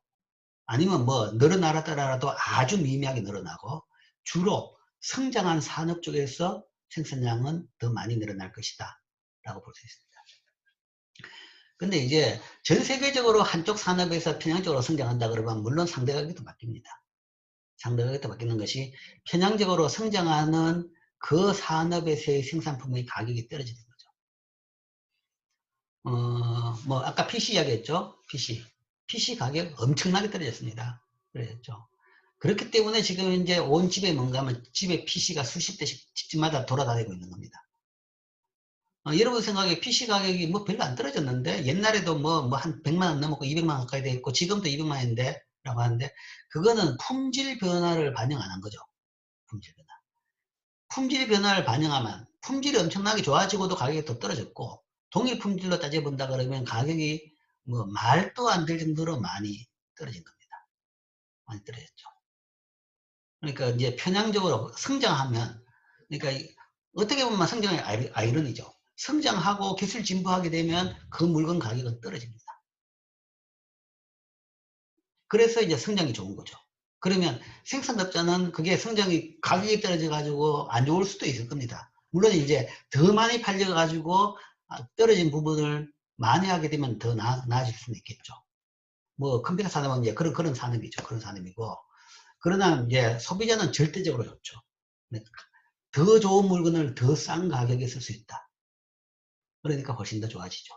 아니면 뭐 늘어나더라도 아주 미미하게 늘어나고, 주로 성장한 산업 쪽에서 생산량은 더 많이 늘어날 것이다 라고 볼 수 있습니다. 근데 이제 전 세계적으로 한쪽 산업에서 편향적으로 성장한다 그러면 물론 상대 가격도 바뀝니다. 상대 가격도 바뀌는 것이, 편향적으로 성장하는 그 산업에서의 생산품의 가격이 떨어지는 거죠. 아까 PC 이야기했죠. PC 가격 엄청나게 떨어졌습니다. 그랬죠. 그렇기 때문에 지금 이제 온 집에 뭔가 하면 집에 PC가 수십 대씩 집집마다 돌아다니고 있는 겁니다. 여러분 생각에 PC 가격이 뭐 별로 안 떨어졌는데, 옛날에도 한 100만 원 넘었고 200만 원 가까이 돼 있고 지금도 200만 원인데 라고 하는데, 그거는 품질 변화를 반영 안 한 거죠. 품질 변화를 반영하면 품질이 엄청나게 좋아지고도 가격이 더 떨어졌고, 동일 품질로 따져본다 그러면 가격이 뭐 말도 안 될 정도로 많이 떨어진 겁니다. 많이 떨어졌죠. 그러니까 이제 편향적으로 성장하면, 그러니까 어떻게 보면 성장의 아이러니죠. 성장하고 기술 진보하게 되면 그 물건 가격은 떨어집니다. 그래서 이제 성장이 좋은 거죠. 그러면 생산업자는 그게 성장이 가격이 떨어져 가지고 안 좋을 수도 있을 겁니다. 물론 이제 더 많이 팔려 가지고 떨어진 부분을 만회하게 되면 더 나아질 수는 있겠죠. 뭐 컴퓨터 산업은 이제 그런 산업이죠. 그런 산업이고, 그러나 이제 소비자는 절대적으로 좋죠. 더 좋은 물건을 더 싼 가격에 쓸 수 있다. 그러니까 훨씬 더 좋아지죠.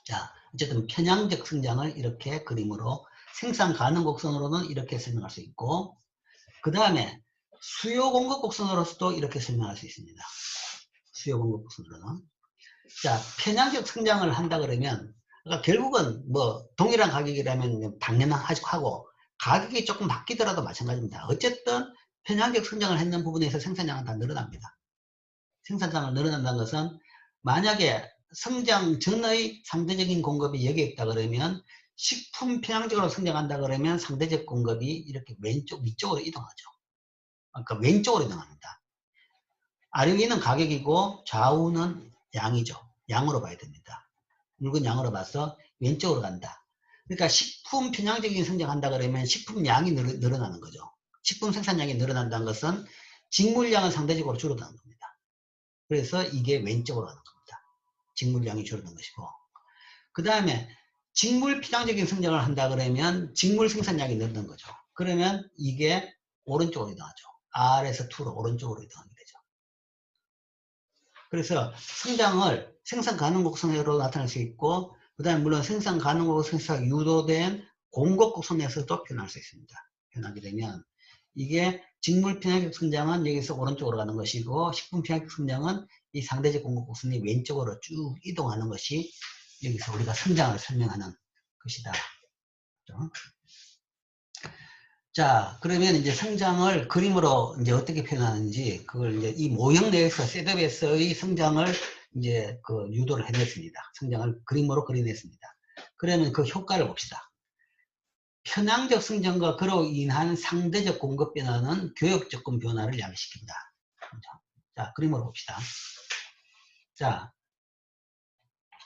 자, 어쨌든 편향적 성장을 이렇게 그림으로, 생산 가능 곡선으로는 이렇게 설명할 수 있고, 그 다음에 수요 공급 곡선으로서도 이렇게 설명할 수 있습니다. 수요 공급 곡선으로는. 자, 편향적 성장을 한다 그러면, 그러니까 결국은 뭐 동일한 가격이라면 당연하고, 가격이 조금 바뀌더라도 마찬가지입니다. 어쨌든 편향적 성장을 했는 부분에서 생산량은 다 늘어납니다. 생산량을 늘어난다는 것은, 만약에 성장 전의 상대적인 공급이 여기에 있다 그러면, 식품 편향적으로 성장한다 그러면 상대적 공급이 이렇게 위쪽으로 이동하죠. 그러니까 왼쪽으로 이동합니다. 아래위는 가격이고 좌우는 양이죠. 양으로 봐야 됩니다. 물건 양으로 봐서 왼쪽으로 간다. 그러니까 식품 편향적인 성장한다 그러면 식품 양이 늘어나는 거죠. 식품 생산량이 늘어난다는 것은 직물량은 상대적으로 줄어드는 겁니다. 그래서 이게 왼쪽으로 가는 겁니다. 직물량이 줄어드는 것이고, 그 다음에 직물 편향적인 성장을 한다 그러면 직물 생산량이 늘는 거죠. 그러면 이게 오른쪽으로 이동하죠. R에서 2로 오른쪽으로 이동하게 되죠. 그래서 성장을 생산 가능 곡선으로 나타낼 수 있고, 그 다음에 물론 생산 가능 곡선에서 유도된 공급 곡선에서도 표현할 수 있습니다. 표현하게 되면 이게 직물 편향적 성장은 여기서 오른쪽으로 가는 것이고, 식품 편향적 성장은 이 상대적 공급 곡선이 왼쪽으로 쭉 이동하는 것이 여기서 우리가 성장을 설명하는 것이다. 그렇죠? 자, 그러면 이제 성장을 그림으로 이제 어떻게 표현하는지, 그걸 이제 이 모형 내에서, 셋업에서의 성장을 이제 유도를 해냈습니다. 성장을 그림으로 그려냈습니다. 그러면 그 효과를 봅시다. 편향적 성장과 그로 인한 상대적 공급 변화는 교역 조건 변화를 야기시킨다. 자, 그림으로 봅시다. 자,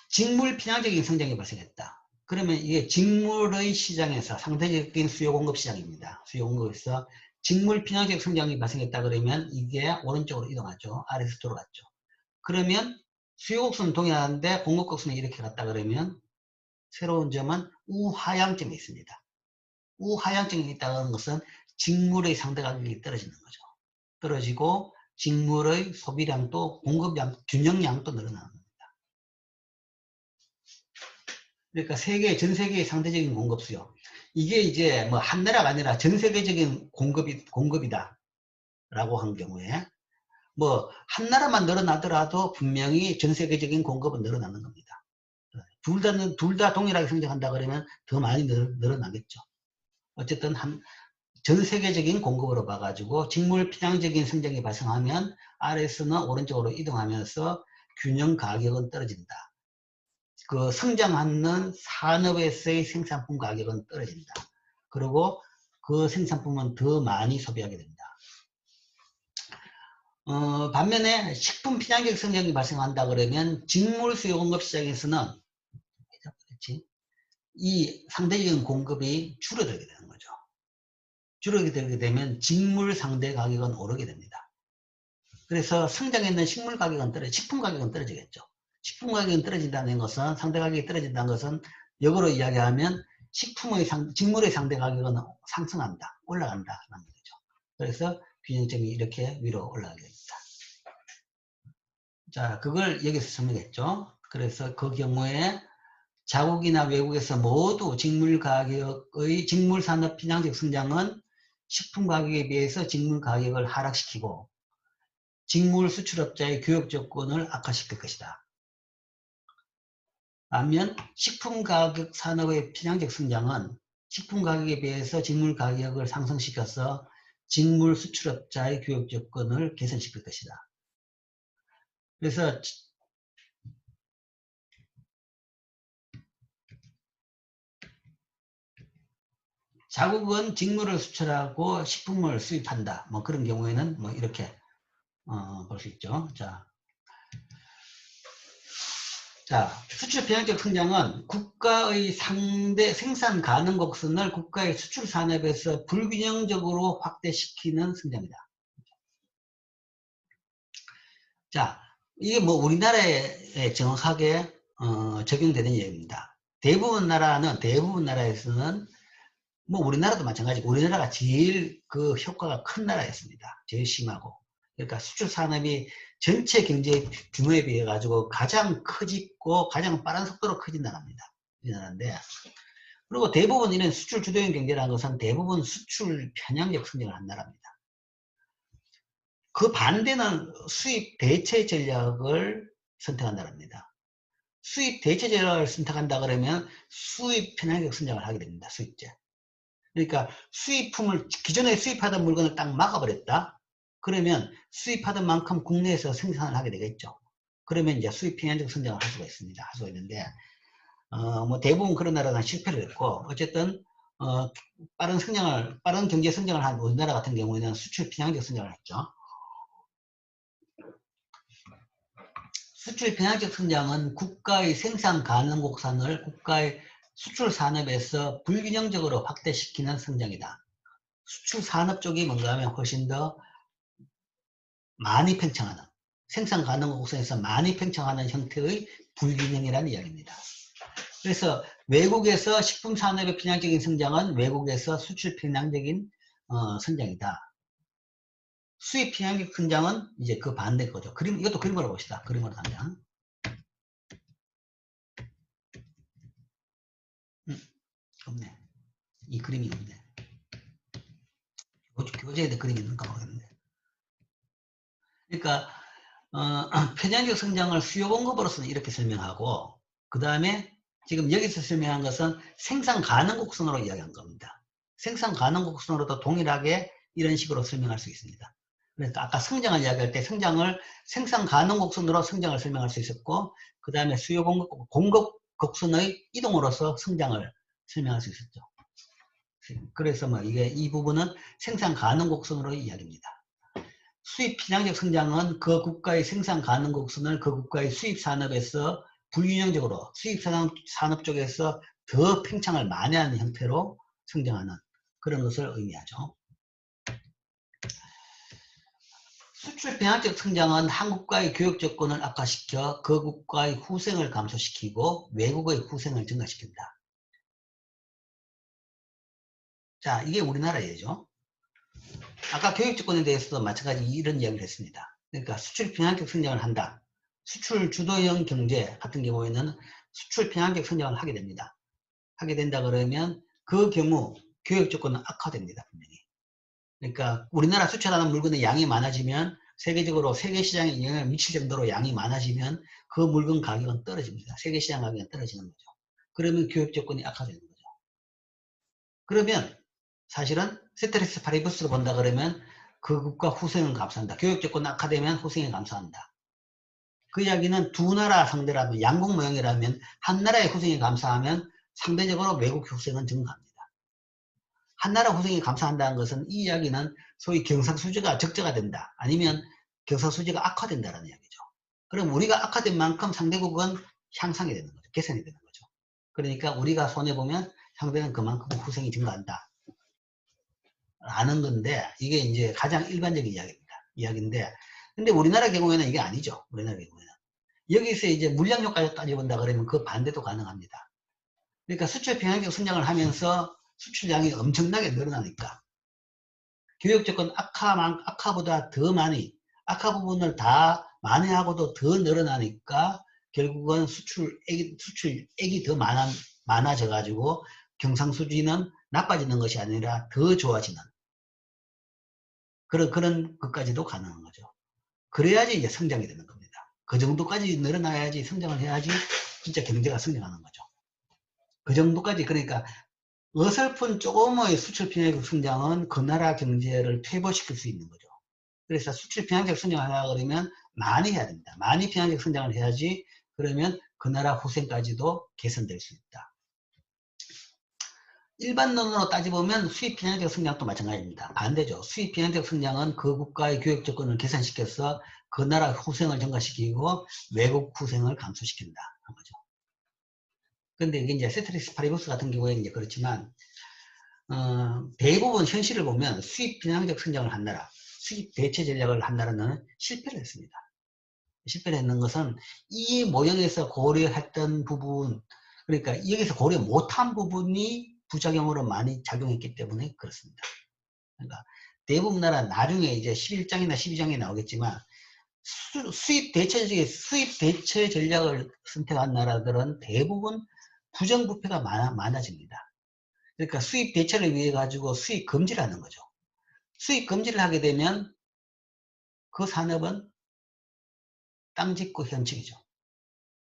직물 편향적인 성장이 발생했다. 그러면 이게 직물의 시장에서 상대적인 수요 공급 시장입니다. 수요 공급에서 직물 편향적 성장이 발생했다 그러면 이게 오른쪽으로 이동하죠. 아래에서 돌아갔죠. 그러면 수요 곡선은 동일한데 공급 곡선이 이렇게 갔다 그러면 새로운 점은 우하향점이 있습니다. 우하향점이 있다는 것은 직물의 상대 가격이 떨어지는 거죠. 떨어지고 직물의 소비량도 공급량, 균형량도 늘어나는 겁니다. 그러니까 전 세계의 상대적인 공급 수요. 이게 이제 뭐 한 나라가 아니라 전 세계적인 공급이다. 라고 한 경우에 뭐 한 나라만 늘어나더라도 분명히 전 세계적인 공급은 늘어나는 겁니다. 둘 다 동일하게 성장한다 그러면 더 많이 늘어나겠죠. 어쨌든 전 세계적인 공급으로 봐가지고 직물 편향적인 성장이 발생하면 RS는 오른쪽으로 이동하면서 균형 가격은 떨어진다. 그 성장하는 산업에서의 생산품 가격은 떨어진다. 그리고 그 생산품은 더 많이 소비하게 됩니다. 반면에 식품 편향적 성장이 발생한다 그러면 직물 수요 공급 시장에서는 이 상대적인 공급이 줄어들게 되는 거죠. 줄어들게 되면 직물 상대 가격은 오르게 됩니다. 그래서 성장했는 식품 가격은 떨어지겠죠. 식품 가격이 떨어진다는 것은, 상대 가격이 떨어진다는 것은 역으로 이야기하면 직물의 상대 가격은 상승한다, 올라간다는 거죠. 그래서 균형점이 이렇게 위로 올라가게 됩니다. 자, 그걸 여기서 설명했죠. 그래서 그 경우에 자국이나 외국에서 모두 직물 산업 편향적 성장은 식품 가격에 비해서 직물 가격을 하락시키고 직물 수출업자의 교육 조건을 악화시킬 것이다. 반면 식품 가격 산업의 편향적 성장은 식품 가격에 비해서 직물 가격을 상승시켜서 직물 수출업자의 교육 조건을 개선시킬 것이다. 그래서 자국은 직물을 수출하고 식품을 수입한다. 뭐 그런 경우에는 뭐 이렇게 볼 수 있죠. 자, 수출 편향적 성장은 국가의 상대 생산 가능 곡선을 국가의 수출 산업에서 불균형적으로 확대시키는 성장이다. 자, 이게 뭐 우리나라에 정확하게 적용되는 얘기입니다. 대부분 나라에서는 뭐 우리나라도 마찬가지고 우리나라가 제일 그 효과가 큰 나라였습니다. 제일 심하고. 그러니까 수출 산업이 전체 경제 규모에 비해 가지고 가장 커지고 가장 빠른 속도로 커진 나라입니다. 우리나라인데. 그리고 대부분 이런 수출 주도형 경제라는 것은 대부분 수출 편향적 성장을 한 나라입니다. 그 반대는 수입 대체 전략을 선택한 나라입니다. 수입 대체 전략을 선택한다 그러면 수입 편향적 성장을 하게 됩니다. 수입제. 그러니까 기존에 수입하던 물건을 딱 막아버렸다. 그러면 수입하던 만큼 국내에서 생산을 하게 되겠죠. 그러면 이제 수입 편향적 성장을 할 수가 있습니다. 할 수가 있는데, 뭐 대부분 그런 나라가 실패를 했고, 어쨌든, 빠른 경제 성장을 한 우리나라 같은 경우에는 수출 편향적 성장을 했죠. 수출 편향적 성장은 국가의 생산 가능 곡선을 국가의 수출 산업에서 불균형적으로 확대시키는 성장이다. 수출 산업 쪽이 뭔가 하면 훨씬 더 많이 팽창하는, 생산 가능 곡선에서 많이 팽창하는 형태의 불균형이라는 이야기입니다. 그래서 외국에서 식품 산업의 편향적인 성장은 외국에서 수출 편향적인 성장이다. 수입 편향적 성장은 이제 그 반대 거죠. 이것도 그림으로 봅시다. 그림으로 가면. 없네. 이 그림이 없네. 교재에도 그림이 있는가 모르겠는데. 그러니까 편향적 성장을 수요 공급으로서는 이렇게 설명하고 그 다음에 지금 여기서 설명한 것은 생산 가능 곡선으로 이야기한 겁니다. 생산 가능 곡선으로도 동일하게 이런 식으로 설명할 수 있습니다. 그러니까 아까 성장을 이야기할 때 생산 가능 곡선으로 성장을 설명할 수 있었고 그 다음에 수요 공급 곡선의 이동으로서 성장을 설명할 수 있었죠. 그래서 뭐 이게 이 부분은 생산 가능 곡선으로 이야기합니다. 수입 필량적 성장은 그 국가의 생산 가능 곡선을 그 국가의 수입 산업에서 불균형적으로 수입 산업 쪽에서 더 팽창을 많이 하는 형태로 성장하는 그런 것을 의미하죠. 수출 편향적 성장은 한 국가의 교육 조건을 악화시켜 그 국가의 후생을 감소시키고 외국의 후생을 증가시킨다. 자, 이게 우리나라 예죠. 아까 교육 조건에 대해서도 마찬가지 이런 이야기를 했습니다. 그러니까 수출 편향적 성장을 한다. 수출 주도형 경제 같은 경우에는 수출 편향적 성장을 하게 됩니다. 하게 된다 그러면 그 경우 교육 조건은 악화됩니다. 분명히. 그러니까 우리나라 수출하는 물건의 양이 많아지면 세계적으로 세계 시장에 영향을 미칠 정도로 양이 많아지면 그 물건 가격은 떨어집니다. 세계 시장 가격은 떨어지는 거죠. 그러면 교육 조건이 악화되는 거죠. 그러면 사실은 스트레스 파리부스로 본다 그러면 그 국가 후생은 감소한다. 교육 조건 악화되면 후생이 감소한다. 그 이야기는 두 나라 상대라면 양국 모형이라면 한 나라의 후생이 감소하면 상대적으로 외국 후생은 증가합니다. 한 나라 후생이 감소한다는 것은 이 이야기는 소위 경상수지가 적자가 된다. 아니면 경상수지가 악화된다는 이야기죠. 그럼 우리가 악화된 만큼 상대국은 향상이 되는 거죠. 개선이 되는 거죠. 그러니까 우리가 손해보면 상대는 그만큼 후생이 증가한다. 라는 건데 이게 이제 가장 일반적인 이야기인데 근데 우리나라 경우에는 이게 아니죠. 우리나라 경우에는. 여기서 이제 물량 효과를 따져본다 그러면 그 반대도 가능합니다. 그러니까 수출 평행적 성장을 하면서 수출량이 엄청나게 늘어나니까 교육 조건 악화보다 더 많이 악화 부분을 다 만회하고도 더 늘어나니까 결국은 수출액이 더 많아져 가지고 경상수지는 나빠지는 것이 아니라 더 좋아지는 그런 것까지도 가능한 거죠. 그래야지 이제 성장이 되는 겁니다. 그 정도까지 늘어나야지 성장을 해야지 진짜 경제가 성장하는 거죠. 그 정도까지 그러니까 어설픈 조금의 수출 편향적 성장은 그 나라 경제를 퇴보시킬 수 있는 거죠. 그래서 수출 편향적 성장을 하려고 그러면 많이 해야 됩니다. 많이 편향적 성장을 해야지 그러면 그 나라 후생까지도 개선될 수 있다. 일반론으로 따져보면 수입 편향적 성장도 마찬가지입니다. 반대죠. 수입 편향적 성장은 그 국가의 교육 조건을 개선시켜서 그 나라 후생을 증가시키고 외국 후생을 감소시킨다. 한 거죠. 근데 이게 이제 스트레스 파리부스 같은 경우에는 이제 그렇지만, 대부분 현실을 보면 수입 편향적 성장을 한 나라, 수입 대체 전략을 한 나라는 실패를 했습니다. 실패를 했는 것은 이 모형에서 고려했던 부분, 그러니까 여기서 고려 못한 부분이 부작용으로 많이 작용했기 때문에 그렇습니다. 그러니까 대부분 나라 나중에 이제 11장이나 12장에 나오겠지만 수입 대체 전략을 선택한 나라들은 대부분 부정부패가 많아집니다. 그러니까 수입 대체를 위해 가지고 수입 금지를 하는 거죠. 수입 금지를 하게 되면 그 산업은 땅 짓고 현직이죠.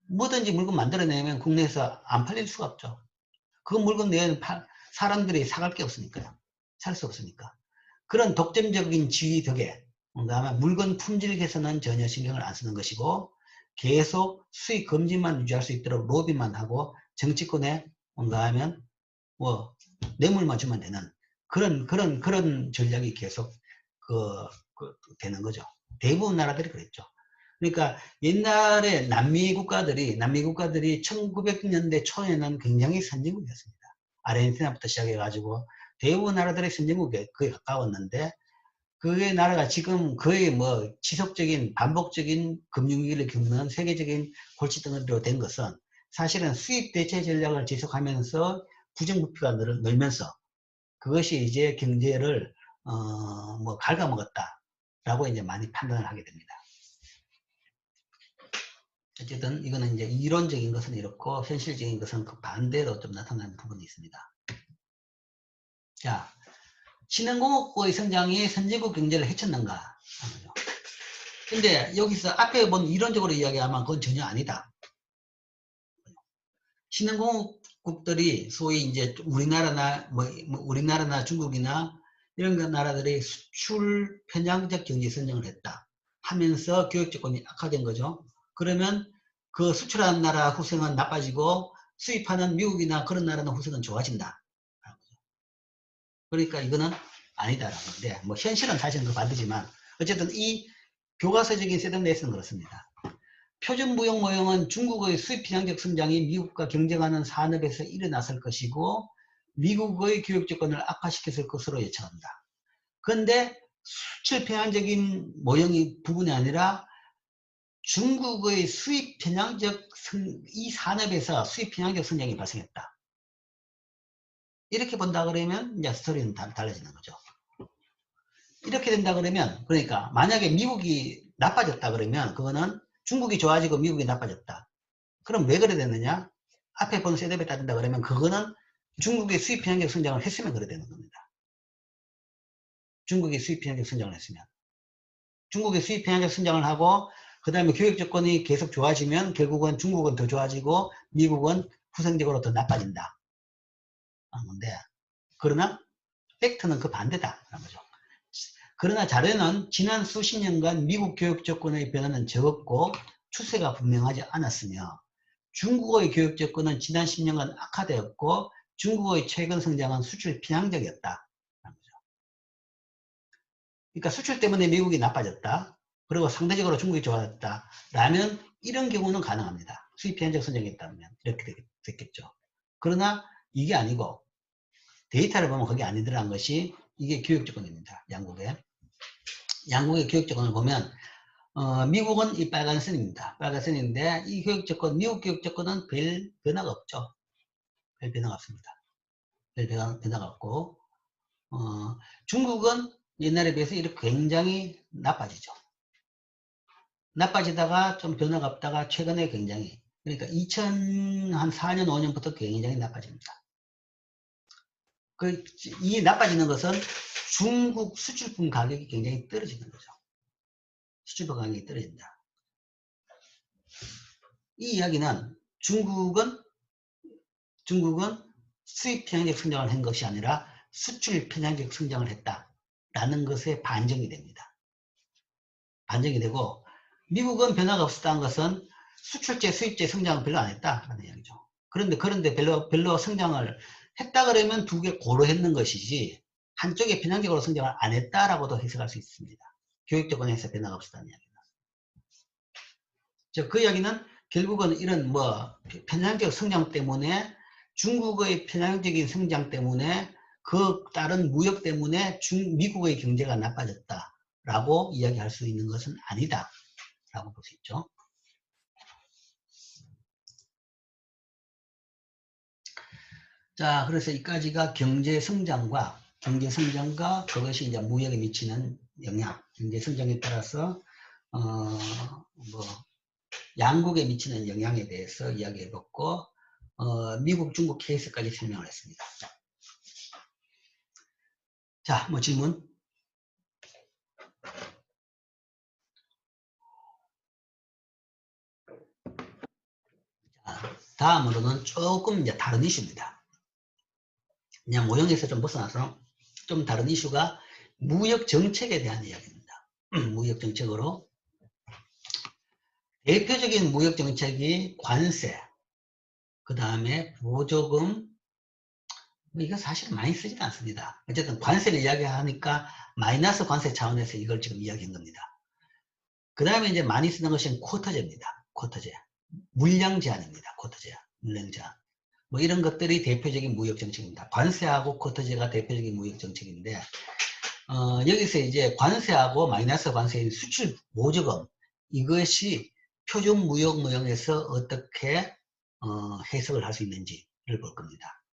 뭐든지 물건 만들어내면 국내에서 안 팔릴 수가 없죠. 그 물건 내에는 사람들이 사갈 게 없으니까요. 살 수 없으니까. 그런 독점적인 지위 덕에 뭔가 하면 물건 품질 개선은 전혀 신경을 안 쓰는 것이고 계속 수익 금지만 유지할 수 있도록 로비만 하고 정치권에 뭔가 하면 뭐 뇌물만 주면 되는 그런 전략이 계속 되는 거죠. 대부분 나라들이 그랬죠. 그러니까 옛날에 남미 국가들이 1900년대 초에는 굉장히 선진국이었습니다. 아르헨티나부터 시작해가지고 대부분 나라들의 선진국에 거의 가까웠는데 그게 나라가 지금 거의 뭐 지속적인 반복적인 금융위기를 겪는 세계적인 골칫덩어리로 된 것은 사실은 수입 대체 전략을 지속하면서 부정부패가 늘면서 그것이 이제 경제를 뭐 갉아먹었다라고 이제 많이 판단을 하게 됩니다. 어쨌든 이거는 이제 이론적인 것은 이렇고 현실적인 것은 그 반대로 좀 나타나는 부분이 있습니다. 자, 신흥공업의 성장이 선진국 경제를 해쳤는가? 근데 여기서 앞에 본 이론적으로 이야기하면 그건 전혀 아니다. 신흥공업국들이 소위 이제 우리나라나 우리나라나 중국이나 이런 나라들이 수출 편향적 경제 성장을 했다 하면서 교육 조건이 악화된 거죠. 그러면 그 수출하는 나라 후생은 나빠지고 수입하는 미국이나 그런 나라는 후생은 좋아진다. 그러니까 이거는 아니다라는 건데, 뭐 현실은 사실은 그 반대지만 어쨌든 이 교과서적인 셋업내에서는 그렇습니다. 표준무역 모형은 중국의 수입 편향적 성장이 미국과 경쟁하는 산업에서 일어났을 것이고 미국의 교육 조건을 악화시켰을 것으로 예측한다. 그런데 수출 편향적인 모형이 부분이 아니라 중국의 수입 편향적 이 산업에서 수입 편향적 성장이 발생했다. 이렇게 본다 그러면 이제 스토리는 달라지는 거죠. 이렇게 된다 그러면, 그러니까 만약에 미국이 나빠졌다 그러면 그거는 중국이 좋아지고 미국이 나빠졌다. 그럼 왜 그래 됐느냐? 앞에 본 셋업에 따진다 그러면 그거는 중국의 수입 편향적 성장을 했으면 그래 되는 겁니다. 중국이 수입 편향적 성장을 했으면. 중국의 수입 편향적 성장을 하고 그 다음에 교육 조건이 계속 좋아지면 결국은 중국은 더 좋아지고 미국은 후생적으로 더 나빠진다. 하는 건데, 그러나 팩트는 그 반대다. 라는 거죠. 그러나 자료는 지난 수십 년간 미국 교육 조건의 변화는 적었고 추세가 분명하지 않았으며 중국의 교육 조건은 지난 10년간 악화되었고 중국의 최근 성장은 수출 편향적이었다. 그러니까 수출 때문에 미국이 나빠졌다. 그리고 상대적으로 중국이 좋아졌다. 라면 이런 경우는 가능합니다. 수입 편향적 성장이 있다면 이렇게 됐겠죠. 그러나 이게 아니고 데이터를 보면 그게 아니더라는 것이 이게 교육 조건입니다. 양국의 교육 조건을 보면 미국은 이 빨간 선입니다. 빨간 선인데 이 교육 조건, 미국 교육 조건은 별 변화가 없죠. 별 변화가 없습니다. 별 변화가 없고 중국은 옛날에 비해서 이렇게 굉장히 나빠지죠. 나빠지다가 좀 변화가 없다가 최근에 굉장히, 그러니까 2004년 5년부터 굉장히 나빠집니다. 이 나빠지는 것은 중국 수출품 가격이 굉장히 떨어지는 거죠. 수출품 가격이 떨어진다. 이 이야기는 중국은 수입 편향적 성장을 한 것이 아니라 수출 편향적 성장을 했다라는 것에 반증이 됩니다. 반증이 되고 미국은 변화가 없었다는 것은 수출제, 수입제 성장을 별로 안 했다라는 이야기죠. 그런데 별로 성장을 했다 그러면 두 개 고려했는 것이지 한쪽에 편향적으로 성장을 안 했다라고도 해석할 수 있습니다. 교육 조건에서 변화가 없었다는 이야기는. 그 이야기는 결국은 이런 편향적 성장 때문에 중국의 편향적인 성장 때문에 그 다른 무역 때문에 미국의 경제가 나빠졌다라고 이야기할 수 있는 것은 아니다 라고 볼 수 있죠. 자, 그래서 이까지가 경제 성장과 그것이 이제 무역에 미치는 영향, 경제 성장에 따라서 양국에 미치는 영향에 대해서 이야기해봤고 미국, 중국 케이스까지 설명을 했습니다. 자, 질문? 자, 다음으로는 조금 이제 다른 이슈입니다. 그냥 모형에서 좀 벗어나서 좀 다른 이슈가 무역 정책에 대한 이야기입니다. 무역 정책으로 대표적인 무역 정책이 관세, 그 다음에 보조금, 이거 사실 많이 쓰진 않습니다. 어쨌든 관세를 이야기하니까 마이너스 관세 차원에서 이걸 지금 이야기한 겁니다. 그 다음에 이제 많이 쓰는 것은 쿼터제입니다. 쿼터제. 물량 제한입니다. 쿼터제. 물량 제한. 이런 것들이 대표적인 무역 정책입니다. 관세하고 쿼터제가 대표적인 무역 정책인데, 여기서 이제 관세하고 마이너스 관세인 수출 보조금, 이것이 표준 무역 모형에서 어떻게 해석을 할 수 있는지를 볼 겁니다.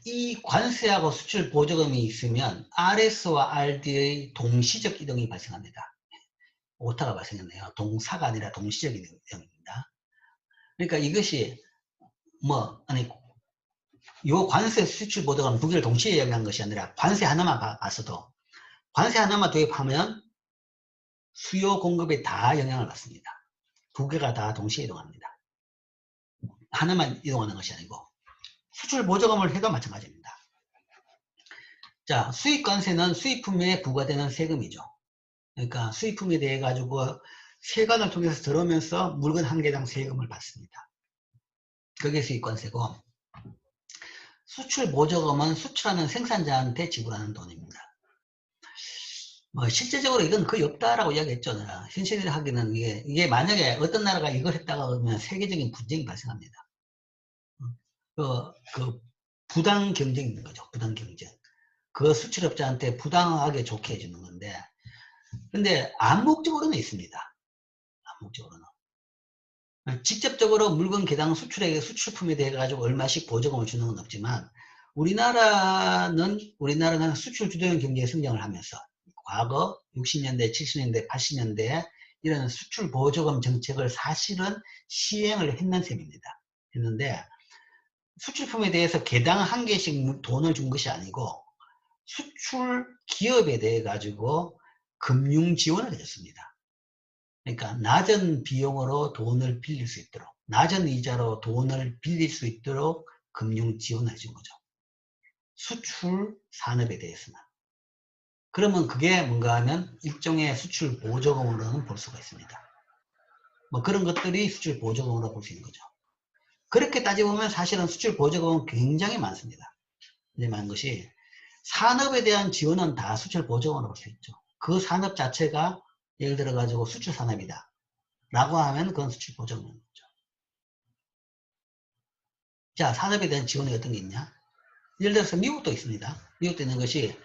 이 관세하고 수출 보조금이 있으면 RS와 RD의 동시적 이동이 발생합니다. 오타가 발생했네요. 동사가 아니라 동시적 이동입니다. 그러니까 이것이 요 관세 수출 보조금 두 개를 동시에 이야기한 것이 아니라 관세 하나만 봤어도 관세 하나만 도입하면 수요 공급에 다 영향을 받습니다. 두 개가 다 동시에 이동합니다. 하나만 이동하는 것이 아니고 수출 보조금을 해도 마찬가지입니다. 자, 수입관세는 수입품에 부과되는 세금이죠. 그러니까 수입품에 대해 가지고 세관을 통해서 들어오면서 물건 한 개당 세금을 받습니다. 그게 수입관세고, 수출 보조금은 수출하는 생산자한테 지불하는 돈입니다. 뭐 실제적으로 이건 거의 없다라고 이야기했죠. 내가. 현실을 하기는 이게 만약에 어떤 나라가 이걸 했다가 그러면 세계적인 분쟁이 발생합니다. 그 부당 경쟁인 거죠. 부당 경쟁. 그 수출업자한테 부당하게 좋게 해주는 건데, 근데 암묵적으로는 있습니다. 암묵적으로는. 직접적으로 물건 개당 수출품에 대해 가지고 얼마씩 보조금을 주는 건 없지만, 우리나라는 수출 주도형 경제의 성장을 하면서 과거 60년대, 70년대, 80년대에 이런 수출 보조금 정책을 사실은 시행을 했는 셈입니다. 했는데 수출품에 대해서 개당 한 개씩 돈을 준 것이 아니고 수출 기업에 대해 가지고 금융 지원을 해줬습니다. 그러니까 낮은 비용으로 돈을 빌릴 수 있도록, 낮은 이자로 돈을 빌릴 수 있도록 금융 지원을 해준 거죠. 수출 산업에 대해서는. 그러면 그게 뭔가 하면 일종의 수출 보조금으로는 볼 수가 있습니다. 뭐 그런 것들이 수출 보조금으로 볼 수 있는 거죠. 그렇게 따져보면 사실은 수출 보조금은 굉장히 많습니다. 이제 많은 것이 산업에 대한 지원은 다 수출 보조금으로 볼 수 있죠. 그 산업 자체가 예를 들어 가지고 수출 산업이다 라고 하면 그건 수출 보조금인 거죠. 자, 산업에 대한 지원이 어떤 게 있냐? 예를 들어서 미국도 있습니다. 미국도 있는 것이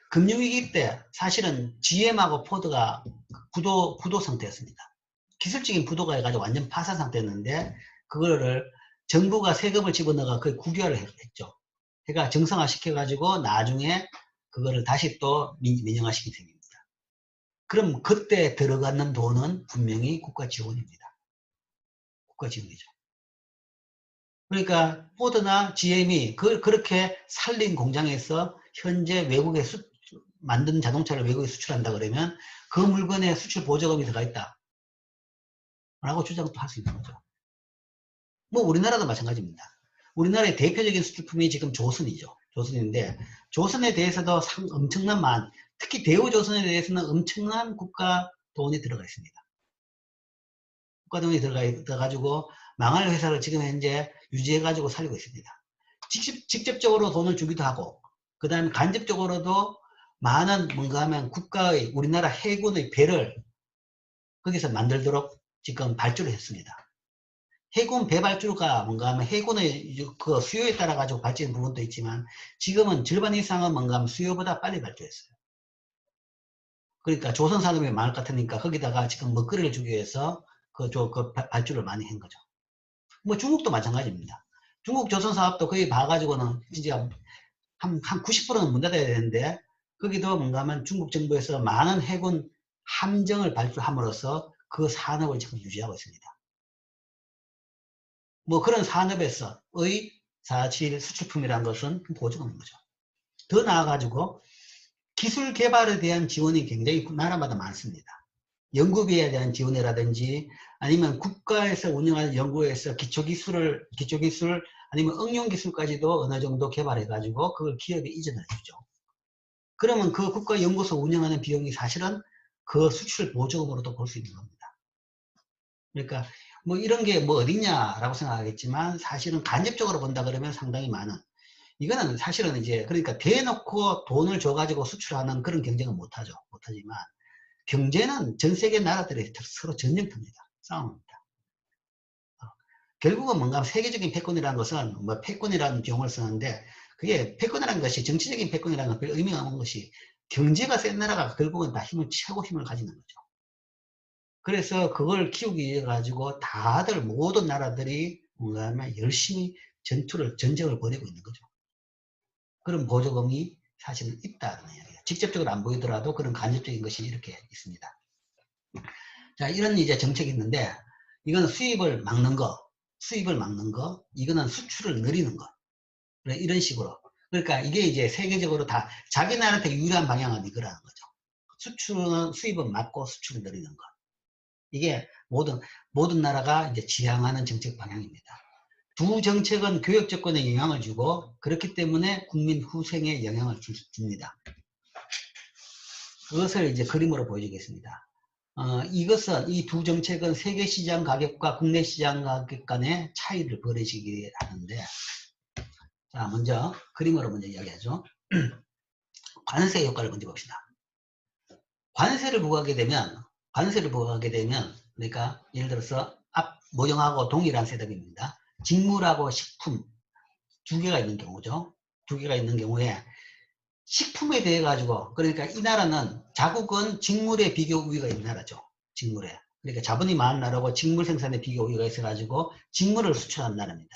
금융위기 때 사실은 GM하고 포드가 부도 상태였습니다. 기술적인 부도가 해가지고 완전 파산 상태였는데 그거를 정부가 세금을 집어넣어가 거의 국유화를 했죠. 그러니까 정상화 시켜가지고 나중에 그거를 다시 또 민영화시킨 셈입니다. 그럼 그때 들어가는 돈은 분명히 국가 지원입니다. 국가 지원이죠. 그러니까 포드나 GM이 그렇게 살린 공장에서 현재 외국에 만든 자동차를 외국에 수출한다 그러면 그 물건에 수출 보조금이 들어가 있다 라고 주장도 할 수 있는 거죠. 뭐 우리나라도 마찬가지입니다. 우리나라의 대표적인 수출품이 지금 조선이죠. 조선인데 조선에 대해서도 엄청난 특히 대우조선에 대해서는 엄청난 국가 돈이 들어가 있습니다. 국가 돈이 들어가가지고 망할 회사를 지금 현재 유지해가지고 살리고 있습니다. 직접적으로 돈을 주기도 하고 그 다음에 간접적으로도 많은 뭔가 하면 국가의 우리나라 해군의 배를 거기서 만들도록 지금 발주를 했습니다. 해군 배 발주가 뭔가 하면 해군의 그 수요에 따라 가지고 발전된 부분도 있지만 지금은 절반 이상은 뭔가 하면 수요보다 빨리 발주했어요. 그러니까 조선 산업이 많을 것 같으니까 거기다가 지금 먹거리를 주기 위해서 그 발주를 많이 한 거죠. 뭐 중국도 마찬가지입니다. 중국 조선 사업도 거의 봐가지고는 이제 한 90%는 문 닫아야 되는데 거기도 뭔가 하면 중국 정부에서 많은 해군 함정을 발주함으로써 그 산업을 지금 유지하고 있습니다. 뭐 그런 산업에서의 사실 수출품이라는 것은 보조금인 거죠. 더 나아가지고 기술 개발에 대한 지원이 굉장히 나라마다 많습니다. 연구비에 대한 지원이라든지 아니면 국가에서 운영하는 연구에서 기초기술 아니면 응용기술까지도 어느 정도 개발해가지고 그걸 기업에 이전을 해주죠. 그러면 그 국가연구소 운영하는 비용이 사실은 그 수출 보조금으로도 볼 수 있는 겁니다. 그러니까 뭐 이런 게 뭐 어딨냐라고 생각하겠지만 사실은 간접적으로 본다 그러면 상당히 많은 이거는 사실은 이제 그러니까 대놓고 돈을 줘가지고 수출하는 그런 경쟁은 못하죠. 못하지만 경제는 전 세계 나라들이 서로 전쟁터입니다. 싸움입니다. 결국은 뭔가 세계적인 패권이라는 것은 뭐 패권이라는 용어를 쓰는데 그게 패권이라는 것이 정치적인 패권이라는 건 별 의미가 없는 것이 경제가 센 나라가 결국은 다 최고 힘을 가지는 거죠. 그래서 그걸 키우기 위해 가지고 다들 모든 나라들이 뭔가 하면 열심히 전쟁을 벌이고 있는 거죠. 그런 보조금이 사실은 있다는 이야기예요. 직접적으로 안 보이더라도 그런 간접적인 것이 이렇게 있습니다. 자, 이런 이제 정책이 있는데 이건 수입을 막는 거, 이거는 수출을 늘리는 거. 이런 식으로. 그러니까 이게 이제 세계적으로 다 자기 나라한테 유리한 방향은 이거라는 거죠. 수입은 막고 수출을 늘리는 거. 이게 모든 나라가 이제 지향하는 정책 방향입니다. 두 정책은 교역 조건에 영향을 주고 그렇기 때문에 국민 후생에 영향을 줍니다. 그것을 이제 그림으로 보여주겠습니다. 이것은 이 두 정책은 세계 시장 가격과 국내 시장 가격 간의 차이를 벌여지게 하는데 자, 먼저 그림으로 먼저 이야기하죠. 관세 효과를 먼저 봅시다. 관세를 부과하게 되면, 그러니까 예를 들어서 앞 모형하고 동일한 셋업입니다. 직물하고 식품 두 개가 있는 경우죠. 두 개가 있는 경우에 식품에 대해 가지고, 그러니까 이 나라는 자국은 직물의 비교 우위가 있는 나라죠. 직물에. 그러니까 자본이 많은 나라고 직물 생산에 비교 우위가 있어 가지고 직물을 수출하는 나라입니다.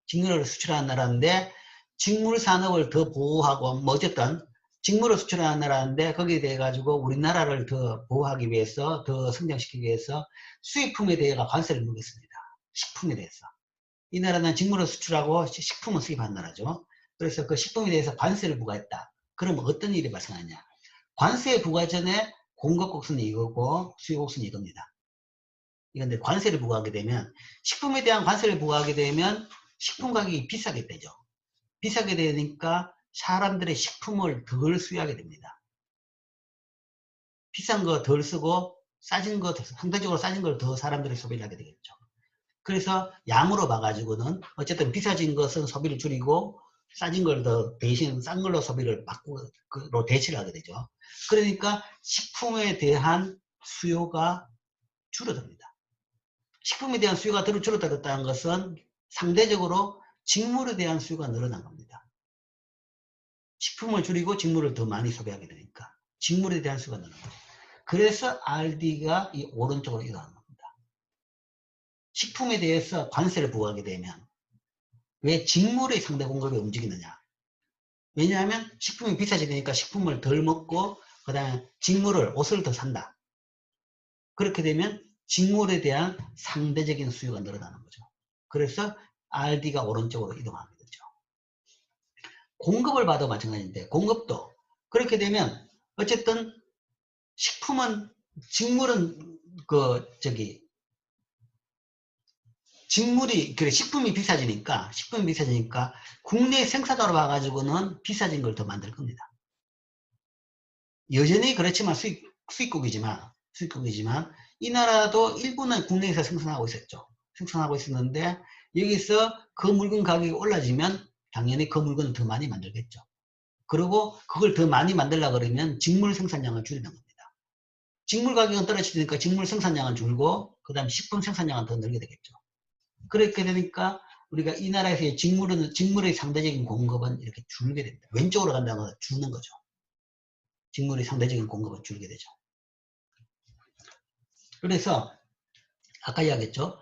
직물을 수출하는 나라인데 직물 산업을 더 보호하고 뭐 어쨌든 직물을 수출하는 나라인데 거기에 대해 가지고 우리나라를 더 보호하기 위해서 더 성장시키기 위해서 수입품에 대해서 관세를 물겠습니다. 식품에 대해서. 이 나라는 직물을 수출하고 식품을 수입하는 나라죠. 그래서 그 식품에 대해서 관세를 부과했다. 그러면 어떤 일이 발생하냐. 관세 부과 전에 공급국수는 이거고 수입국수는 이겁니다. 이건데 관세를 부과하게 되면 식품에 대한 관세를 부과하게 되면 식품 가격이 비싸게 되죠. 비싸게 되니까 사람들의 식품을 덜 수요하게 됩니다. 비싼 거 덜 쓰고 싸진 거, 상대적으로 싸진 걸 더 사람들이 소비를 하게 되겠죠. 그래서 양으로 봐가지고는 어쨌든 비싸진 것은 소비를 줄이고 싸진 걸 더 대신 싼 걸로 소비를 바꾸로 대치를 하게 되죠. 그러니까 식품에 대한 수요가 줄어듭니다. 식품에 대한 수요가 줄어들었다는 것은 상대적으로 직물에 대한 수요가 늘어난 겁니다. 식품을 줄이고 직물을 더 많이 소비하게 되니까 직물에 대한 수요가 늘어난 거죠. 그래서 RD가 이 오른쪽으로 이동하는 겁니다. 식품에 대해서 관세를 부과하게 되면 왜 직물의 상대 공급이 움직이느냐. 왜냐하면 식품이 비싸지니까 식품을 덜 먹고 그 다음에 직물을, 옷을 더 산다. 그렇게 되면 직물에 대한 상대적인 수요가 늘어나는 거죠. 그래서 RD가 오른쪽으로 이동하게 되죠. 공급을 봐도 마찬가지인데 공급도 그렇게 되면 어쨌든 식품은 직물은 직물이 그래 식품이 비싸지니까 국내 생산자로 봐가지고는 비싸진 걸 더 만들 겁니다. 여전히 그렇지만 수입국이지만 이 나라도 일부는 국내에서 생산하고 있었죠. 생산하고 있었는데 여기서 그 물건 가격이 올라지면 당연히 그 물건을 더 많이 만들겠죠. 그리고 그걸 더 많이 만들려고 그러면 직물 생산량을 줄이는 겁니다. 직물 가격은 떨어지니까 직물 생산량은 줄고 그 다음에 식품 생산량은 더 늘게 되겠죠. 그렇게 되니까 우리가 이 나라에서의 직물의 상대적인 공급은 이렇게 줄게 됩니다. 왼쪽으로 간다고 주는 거죠. 직물의 상대적인 공급은 줄게 되죠. 그래서 아까 이야기했죠.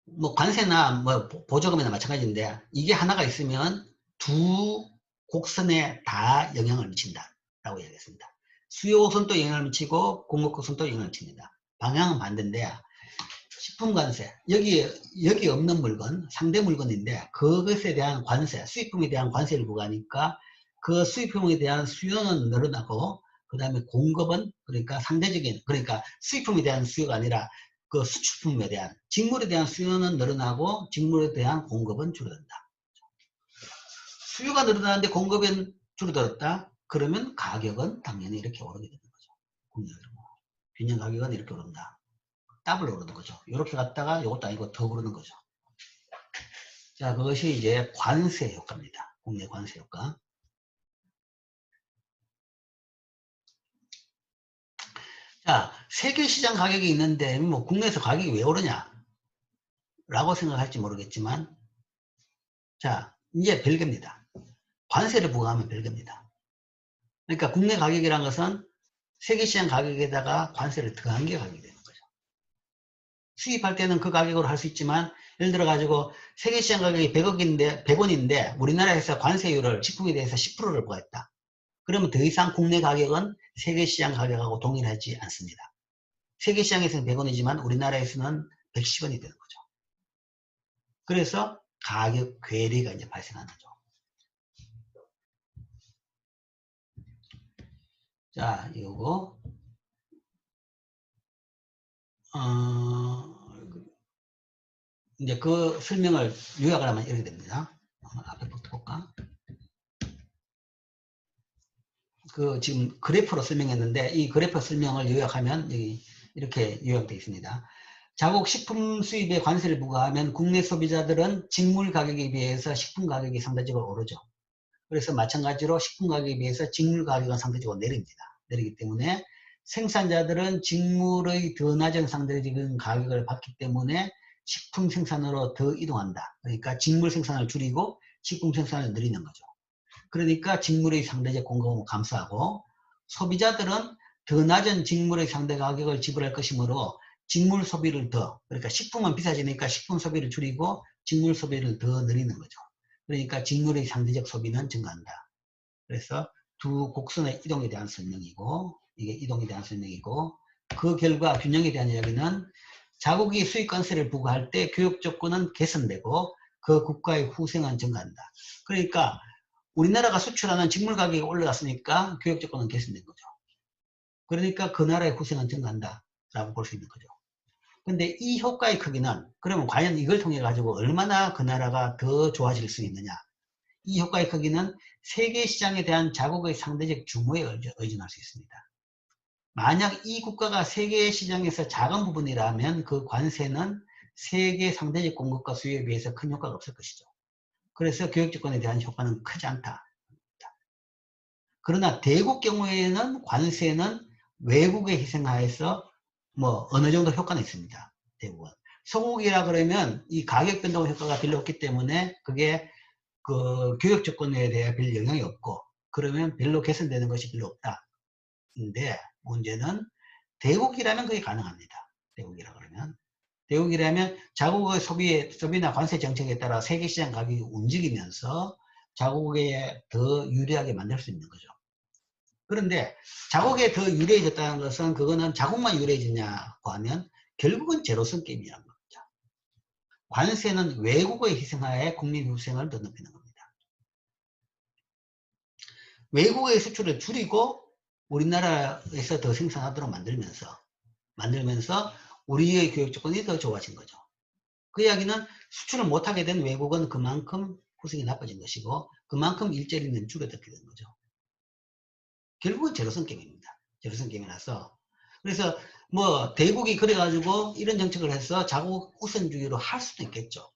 뭐 관세나 뭐 보조금이나 마찬가지인데 이게 하나가 있으면 두 곡선에 다 영향을 미친다라고 이야기했습니다. 수요 곡선도 영향을 미치고 공급 곡선도 영향을 미칩니다. 방향은 반대인데 식품 관세 여기 없는 물건 상대 물건인데 그것에 대한 관세 수입품에 대한 관세를 부과하니까 그 수입품에 대한 수요는 늘어나고 그 다음에 공급은 그러니까 상대적인 그러니까 수입품에 대한 수요가 아니라 그 수출품에 대한 직물에 대한 수요는 늘어나고 직물에 대한 공급은 줄어든다. 수요가 늘어나는데 공급은 줄어들었다. 그러면 가격은 당연히 이렇게 오르게 되는 거죠. 균형 가격은 이렇게 오른다. 더블 오르는 거죠. 이렇게 갔다가 이것도 아니고 더 오르는 거죠. 자, 그것이 이제 관세 효과입니다. 국내 관세 효과. 자, 세계 시장 가격이 있는데 뭐 국내에서 가격이 왜 오르냐? 라고 생각할지 모르겠지만 자, 이제 별개입니다. 관세를 부과하면 별개입니다. 그러니까 국내 가격이란 것은 세계 시장 가격에다가 관세를 더한 게 가격이 되는 거죠. 수입할 때는 그 가격으로 할 수 있지만 예를 들어 가지고 세계 시장 가격이 100원인데 우리나라에서 관세율을 식품에 대해서 10%를 부과했다. 그러면 더 이상 국내 가격은 세계 시장 가격하고 동일하지 않습니다. 세계 시장에서는 100원이지만 우리나라에서는 110원이 되는 거죠. 그래서 가격 괴리가 이제 발생하는 거죠. 자, 이거 이제 그 설명을 요약을 하면 이렇게 됩니다. 앞에부터 볼까? 그 지금 그래프로 설명했는데 이 그래프 설명을 요약하면 여기 이렇게 요약되어 있습니다. 자국 식품 수입에 관세를 부과하면 국내 소비자들은 직물 가격에 비해서 식품 가격이 상대적으로 오르죠. 그래서 마찬가지로 식품 가격에 비해서 직물 가격은 상대적으로 내립니다. 내리기 때문에 생산자들은 직물의 더 낮은 상대적인 가격을 받기 때문에 식품 생산으로 더 이동한다. 그러니까 직물 생산을 줄이고 식품 생산을 늘리는 거죠. 그러니까 직물의 상대적 공급은 감소하고 소비자들은 더 낮은 직물의 상대 가격을 지불할 것이므로 직물 소비를 더, 그러니까 식품은 비싸지니까 식품 소비를 줄이고 직물 소비를 더 늘리는 거죠. 그러니까 직물의 상대적 소비는 증가한다. 그래서 두 곡선의 이동에 대한 설명이고, 이게 이동에 대한 설명이고, 그 결과 균형에 대한 이야기는 자국이 수익 관세를 부과할 때 교육 조건은 개선되고 그 국가의 후생은 증가한다. 그러니까 우리나라가 수출하는 직물 가격이 올라갔으니까 교육 조건은 개선된 거죠. 그러니까 그 나라의 후생은 증가한다 라고 볼 수 있는 거죠. 근데 이 효과의 크기는 그러면 과연 이걸 통해 가지고 얼마나 그 나라가 더 좋아질 수 있느냐. 이 효과의 크기는 세계 시장에 대한 자국의 상대적 규모에 의존할 수 있습니다. 만약 이 국가가 세계 시장에서 작은 부분이라면 그 관세는 세계 상대적 공급과 수요에 비해서 큰 효과가 없을 것이죠. 그래서 교육조건에 대한 효과는 크지 않다. 그러나 대국 경우에는 관세는 외국의 희생하에서 뭐 어느 정도 효과는 있습니다. 대국은. 서국이라 그러면 이 가격 변동 효과가 별로 없기 때문에 그게 그 교육 조건에 대해 별 영향이 없고 그러면 별로 개선되는 것이 별로 없다. 근데 문제는 대국이라면 그게 가능합니다. 대국이라 그러면. 대국이라면 자국의 소비나 관세 정책에 따라 세계시장 가격이 움직이면서 자국에 더 유리하게 만들 수 있는 거죠. 그런데 자국에 더 유리해졌다는 것은 그거는 자국만 유리해지냐고 하면 결국은 제로섬 게임이라는 겁니다. 관세는 외국의 희생하에 국민 후생을 더 높이는 겁니다. 외국의 수출을 줄이고 우리나라에서 더 생산하도록 만들면서 우리의 교육 조건이 더 좋아진 거죠. 그 이야기는 수출을 못하게 된 외국은 그만큼 후생이 나빠진 것이고 그만큼 일자리는 줄어들게 된 거죠. 결국은 제로섬 게임입니다. 제로섬 게임이라서 그래서 뭐 대국이 그래가지고 이런 정책을 해서 자국 우선주의로 할 수도 있겠죠.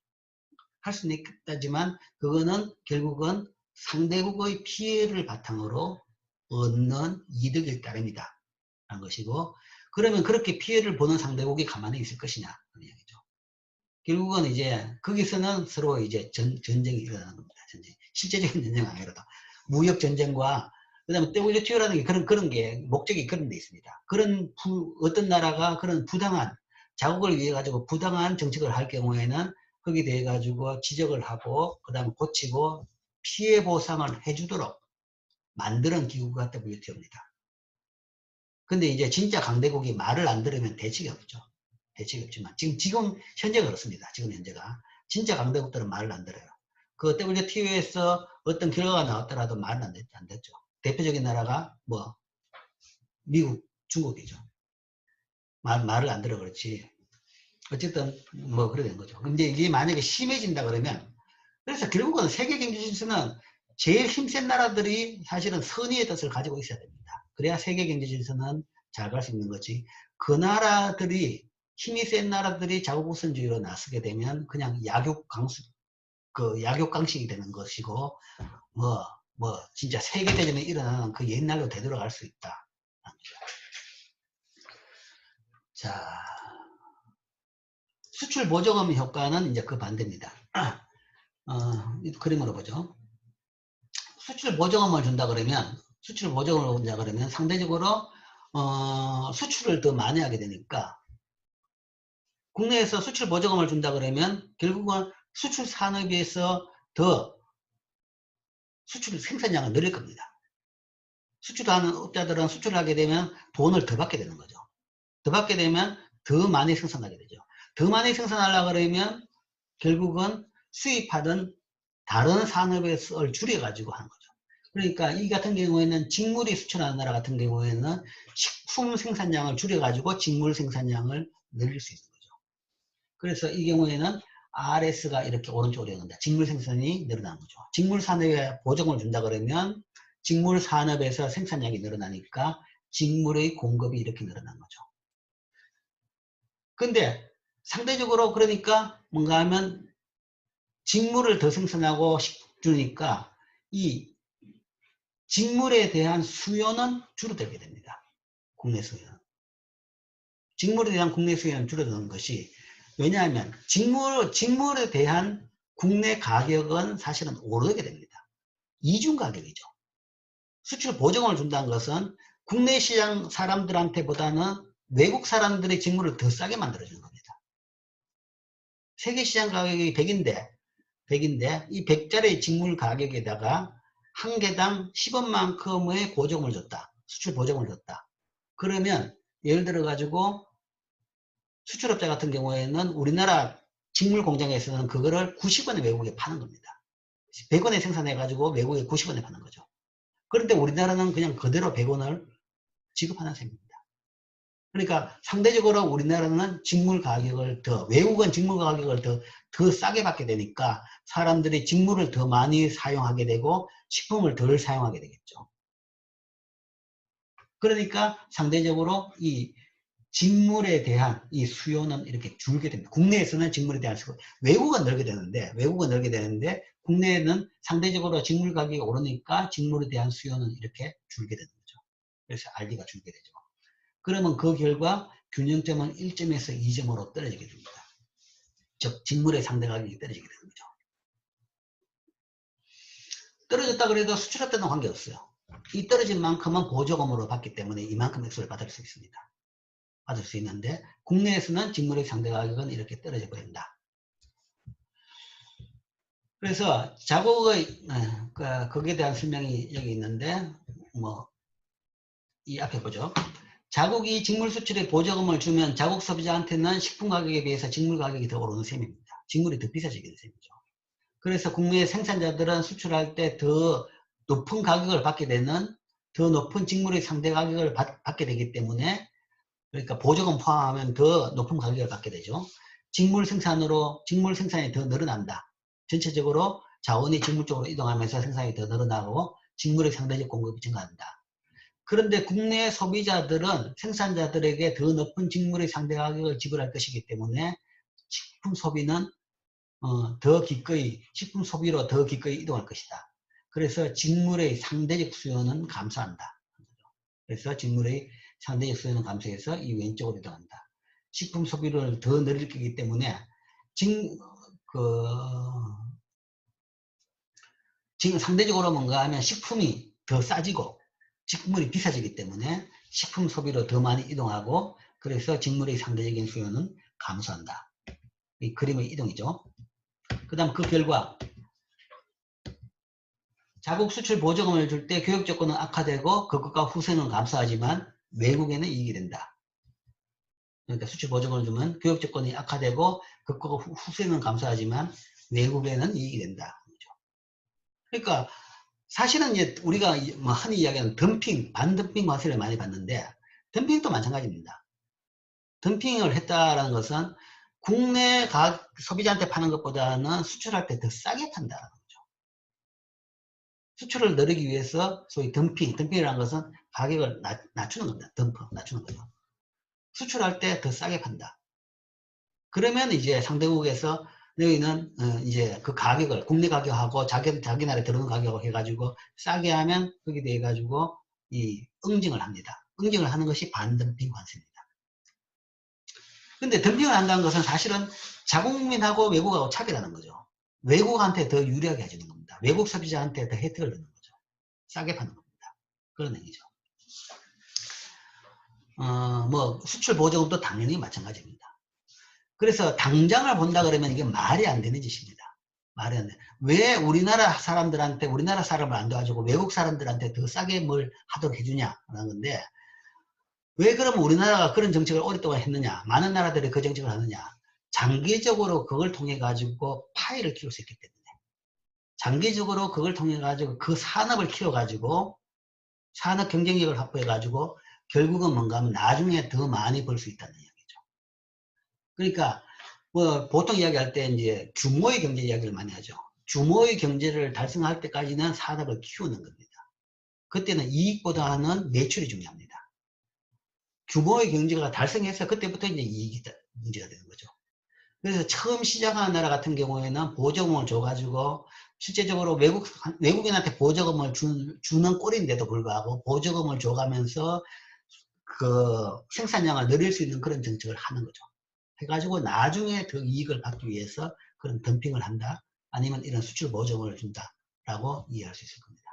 할 수는 있겠지만 그거는 결국은 상대국의 피해를 바탕으로 얻는 이득일 따름이다 라는 것이고 그러면 그렇게 피해를 보는 상대국이 가만히 있을 것이냐 그런 얘기죠. 결국은 이제 거기서는 서로 이제 전쟁이 일어나는 겁니다. 전쟁. 실제적인 전쟁은 아니라도 무역 전쟁과 그다음에 WTO라는 게 그런 게 목적이 그런 데 있습니다. 그런 어떤 나라가 그런 부당한 자국을 위해 가지고 부당한 정책을 할 경우에는 거기에 대해 가지고 지적을 하고 그다음에 고치고 피해 보상을 해주도록 만드는 기구가 WTO입니다. 근데 이제 진짜 강대국이 말을 안 들으면 대책이 없죠. 대책이 없지만 지금 현재 그렇습니다. 지금 현재가 진짜 강대국들은 말을 안 들어요. 그 WTO에서 어떤 결과가 나왔더라도 말은 안 됐죠. 대표적인 나라가 뭐 미국, 중국이죠. 말을 안 들어 그렇지. 어쨌든 뭐 그래 된 거죠. 근데 이게 만약에 심해진다 그러면 그래서 결국은 세계 경제 질서는 제일 힘센 나라들이 사실은 선의의 뜻을 가지고 있어야 됩니다. 그래야 세계 경제 질서는 잘 갈 수 있는 거지. 그 나라들이 힘이 센 나라들이 자국 우선주의로 나서게 되면 그냥 약육강식이 되는 것이고 진짜 세계대전이 일어나는 그 옛날로 되돌아갈 수 있다. 자, 수출 보조금 효과는 이제 그 반대입니다. 이 그림으로 보죠. 수출 보조금을 준다 그러면 상대적으로 수출을 더 많이 하게 되니까 국내에서 수출 보조금을 준다 그러면 결국은 수출 산업에서 더 수출 생산량을 늘릴 겁니다. 수출하는 업자들은 수출하게 되면 돈을 더 받게 되는 거죠. 더 받게 되면 더 많이 생산하게 되죠. 더 많이 생산하려고 그러면 결국은 수입하던 다른 산업을 줄여가지고 하는 거죠. 그러니까 이 같은 경우에는 직물이 수출하는 나라 같은 경우에는 식품 생산량을 줄여가지고 직물 생산량을 늘릴 수 있는 거죠. 그래서 이 경우에는 RS가 이렇게 오른쪽으로 오른다. 직물 생산이 늘어나는 거죠. 직물 산업에 보조금을 준다 그러면 직물 산업에서 생산량이 늘어나니까 직물의 공급이 이렇게 늘어난 거죠. 근데 상대적으로 그러니까 뭔가 하면 직물을 더 생산하고 주니까 이 직물에 대한 수요는 줄어들게 됩니다. 국내 수요는. 직물에 대한 국내 수요는 줄어드는 것이 왜냐하면 직물에 대한 국내 가격은 사실은 오르게 됩니다. 이중 가격이죠. 수출 보조금을 준다는 것은 국내 시장 사람들한테보다는 외국 사람들의 직물을 더 싸게 만들어주는 겁니다. 세계 시장 가격이 100인데 이 100짜리 직물 가격에다가 한 개당 10원만큼의 보조금을 줬다. 수출 보조금을 줬다. 그러면 예를 들어 가지고 수출업자 같은 경우에는 우리나라 직물 공장에서는 그거를 90원에 외국에 파는 겁니다. 100원에 생산해 가지고 외국에 90원에 파는 거죠. 그런데 우리나라는 그냥 그대로 100원을 지급하는 셈입니다. 그러니까 상대적으로 우리나라는 직물 가격을 외국은 직물 가격을 더 싸게 받게 되니까 사람들이 직물을 더 많이 사용하게 되고 식품을 덜 사용하게 되겠죠. 그러니까 상대적으로 이 직물에 대한 이 수요는 이렇게 줄게 됩니다. 국내에서는 직물에 대한 수요, 외국은 늘게 되는데 국내에는 상대적으로 직물 가격이 오르니까 직물에 대한 수요는 이렇게 줄게 되는 거죠. 그래서 RD가 줄게 되죠. 그러면 그 결과 균형점은 1점에서 2점으로 떨어지게 됩니다. 즉 직물의 상대 가격이 떨어지게 되는 거죠. 떨어졌다 그래도 수출업자는 관계없어요. 이 떨어진 만큼은 보조금으로 받기 때문에 이만큼 액수를 받을 수 있습니다. 받을 수 있는데 국내에서는 직물의 상대 가격은 이렇게 떨어져 버린다. 그래서 자국의 거기에 대한 설명이 여기 있는데 이 앞에 보죠. 자국이 직물 수출에 보조금을 주면 자국 소비자한테는 식품 가격에 비해서 직물 가격이 더 오르는 셈입니다. 직물이 더 비싸지게 되는 셈이죠. 그래서 국내 생산자들은 수출할 때 더 높은 가격을 받게 되는 더 높은 직물의 상대 가격을 받게 되기 때문에 그러니까 보조금 포함하면 더 높은 가격을 받게 되죠. 직물 생산이 더 늘어난다. 전체적으로 자원이 직물 쪽으로 이동하면서 생산이 더 늘어나고 직물의 상대적 공급이 증가한다. 그런데 국내 소비자들은 생산자들에게 더 높은 직물의 상대 가격을 지불할 것이기 때문에 식품 소비는 식품 소비로 더 기꺼이 이동할 것이다. 그래서 직물의 상대적 수요는 감소한다. 그래서 직물의 상대적 수요는 감소해서 이 왼쪽으로 이동한다. 식품 소비를 더 늘릴 거기 때문에 지금 상대적으로 뭔가 하면 식품이 더 싸지고 직물이 비싸지기 때문에 식품 소비로 더 많이 이동하고 그래서 직물의 상대적인 수요는 감소한다. 이 그림의 이동이죠. 그 다음 그 결과 자국 수출 보조금을 줄 때 교육 조건은 악화되고 그것과 후세는 감소하지만 외국에는 이익이 된다. 그러니까 수출 보조금을 주면 교육 조건이 악화되고 그것과 후세는 감소하지만 외국에는 이익이 된다. 그러니까 사실은 이제 우리가 흔히 이야기하는 덤핑, 반덤핑 과세를 많이 받는데 덤핑도 마찬가지입니다. 덤핑을 했다라는 것은 국내 소비자한테 파는 것보다는 수출할 때 더 싸게 판다는 거죠. 수출을 늘리기 위해서 소위 덤핑이라는 것은 가격을 낮추는 겁니다. 낮추는 거죠. 수출할 때 더 싸게 판다. 그러면 이제 상대국에서 너희는 이제 그 가격을 국내 가격하고 자기 나라에 들어오는 가격을 해가지고 싸게 하면 거기에 대해 가지고 이 응징을 합니다. 응징을 하는 것이 반덤핑 관세입니다. 근데 덤핑을 한다는 것은 사실은 자국민하고 외국하고 차별하는 거죠. 외국한테 더 유리하게 해주는 겁니다. 외국 소비자한테 더 혜택을 주는 거죠. 싸게 파는 겁니다. 그런 얘기죠. 수출 보조금도 당연히 마찬가지입니다. 그래서 당장을 본다 그러면 이게 말이 안 되는 짓입니다. 말이 안 돼. 왜 우리나라 사람을 안 도와주고 외국 사람들한테 더 싸게 뭘 하도록 해주냐라는 건데 왜 그러면 우리나라가 그런 정책을 오랫동안 했느냐? 많은 나라들이 그 정책을 하느냐? 장기적으로 그걸 통해 가지고 파이를 키울 수 있기 때문에 장기적으로 그걸 통해 가지고 그 산업을 키워 가지고 산업 경쟁력을 확보해 가지고 결국은 뭔가 하면 나중에 더 많이 벌 수 있다는 이야기죠. 그러니까 보통 이야기할 때 이제 규모의 경제 이야기를 많이 하죠. 규모의 경제를 달성할 때까지는 산업을 키우는 겁니다. 그때는 이익보다는 매출이 중요합니다. 규모의 경제가 달성해서 그때부터 이제 이익이 문제가 되는 거죠. 그래서 처음 시작하는 나라 같은 경우에는 보조금을 줘가지고 실제적으로 외국인한테 보조금을 주는 꼴인데도 불구하고 보조금을 줘가면서 그 생산량을 늘릴 수 있는 그런 정책을 하는 거죠. 해가지고 나중에 더 이익을 받기 위해서 그런 덤핑을 한다. 아니면 이런 수출 보조금을 준다라고 이해할 수 있을 겁니다.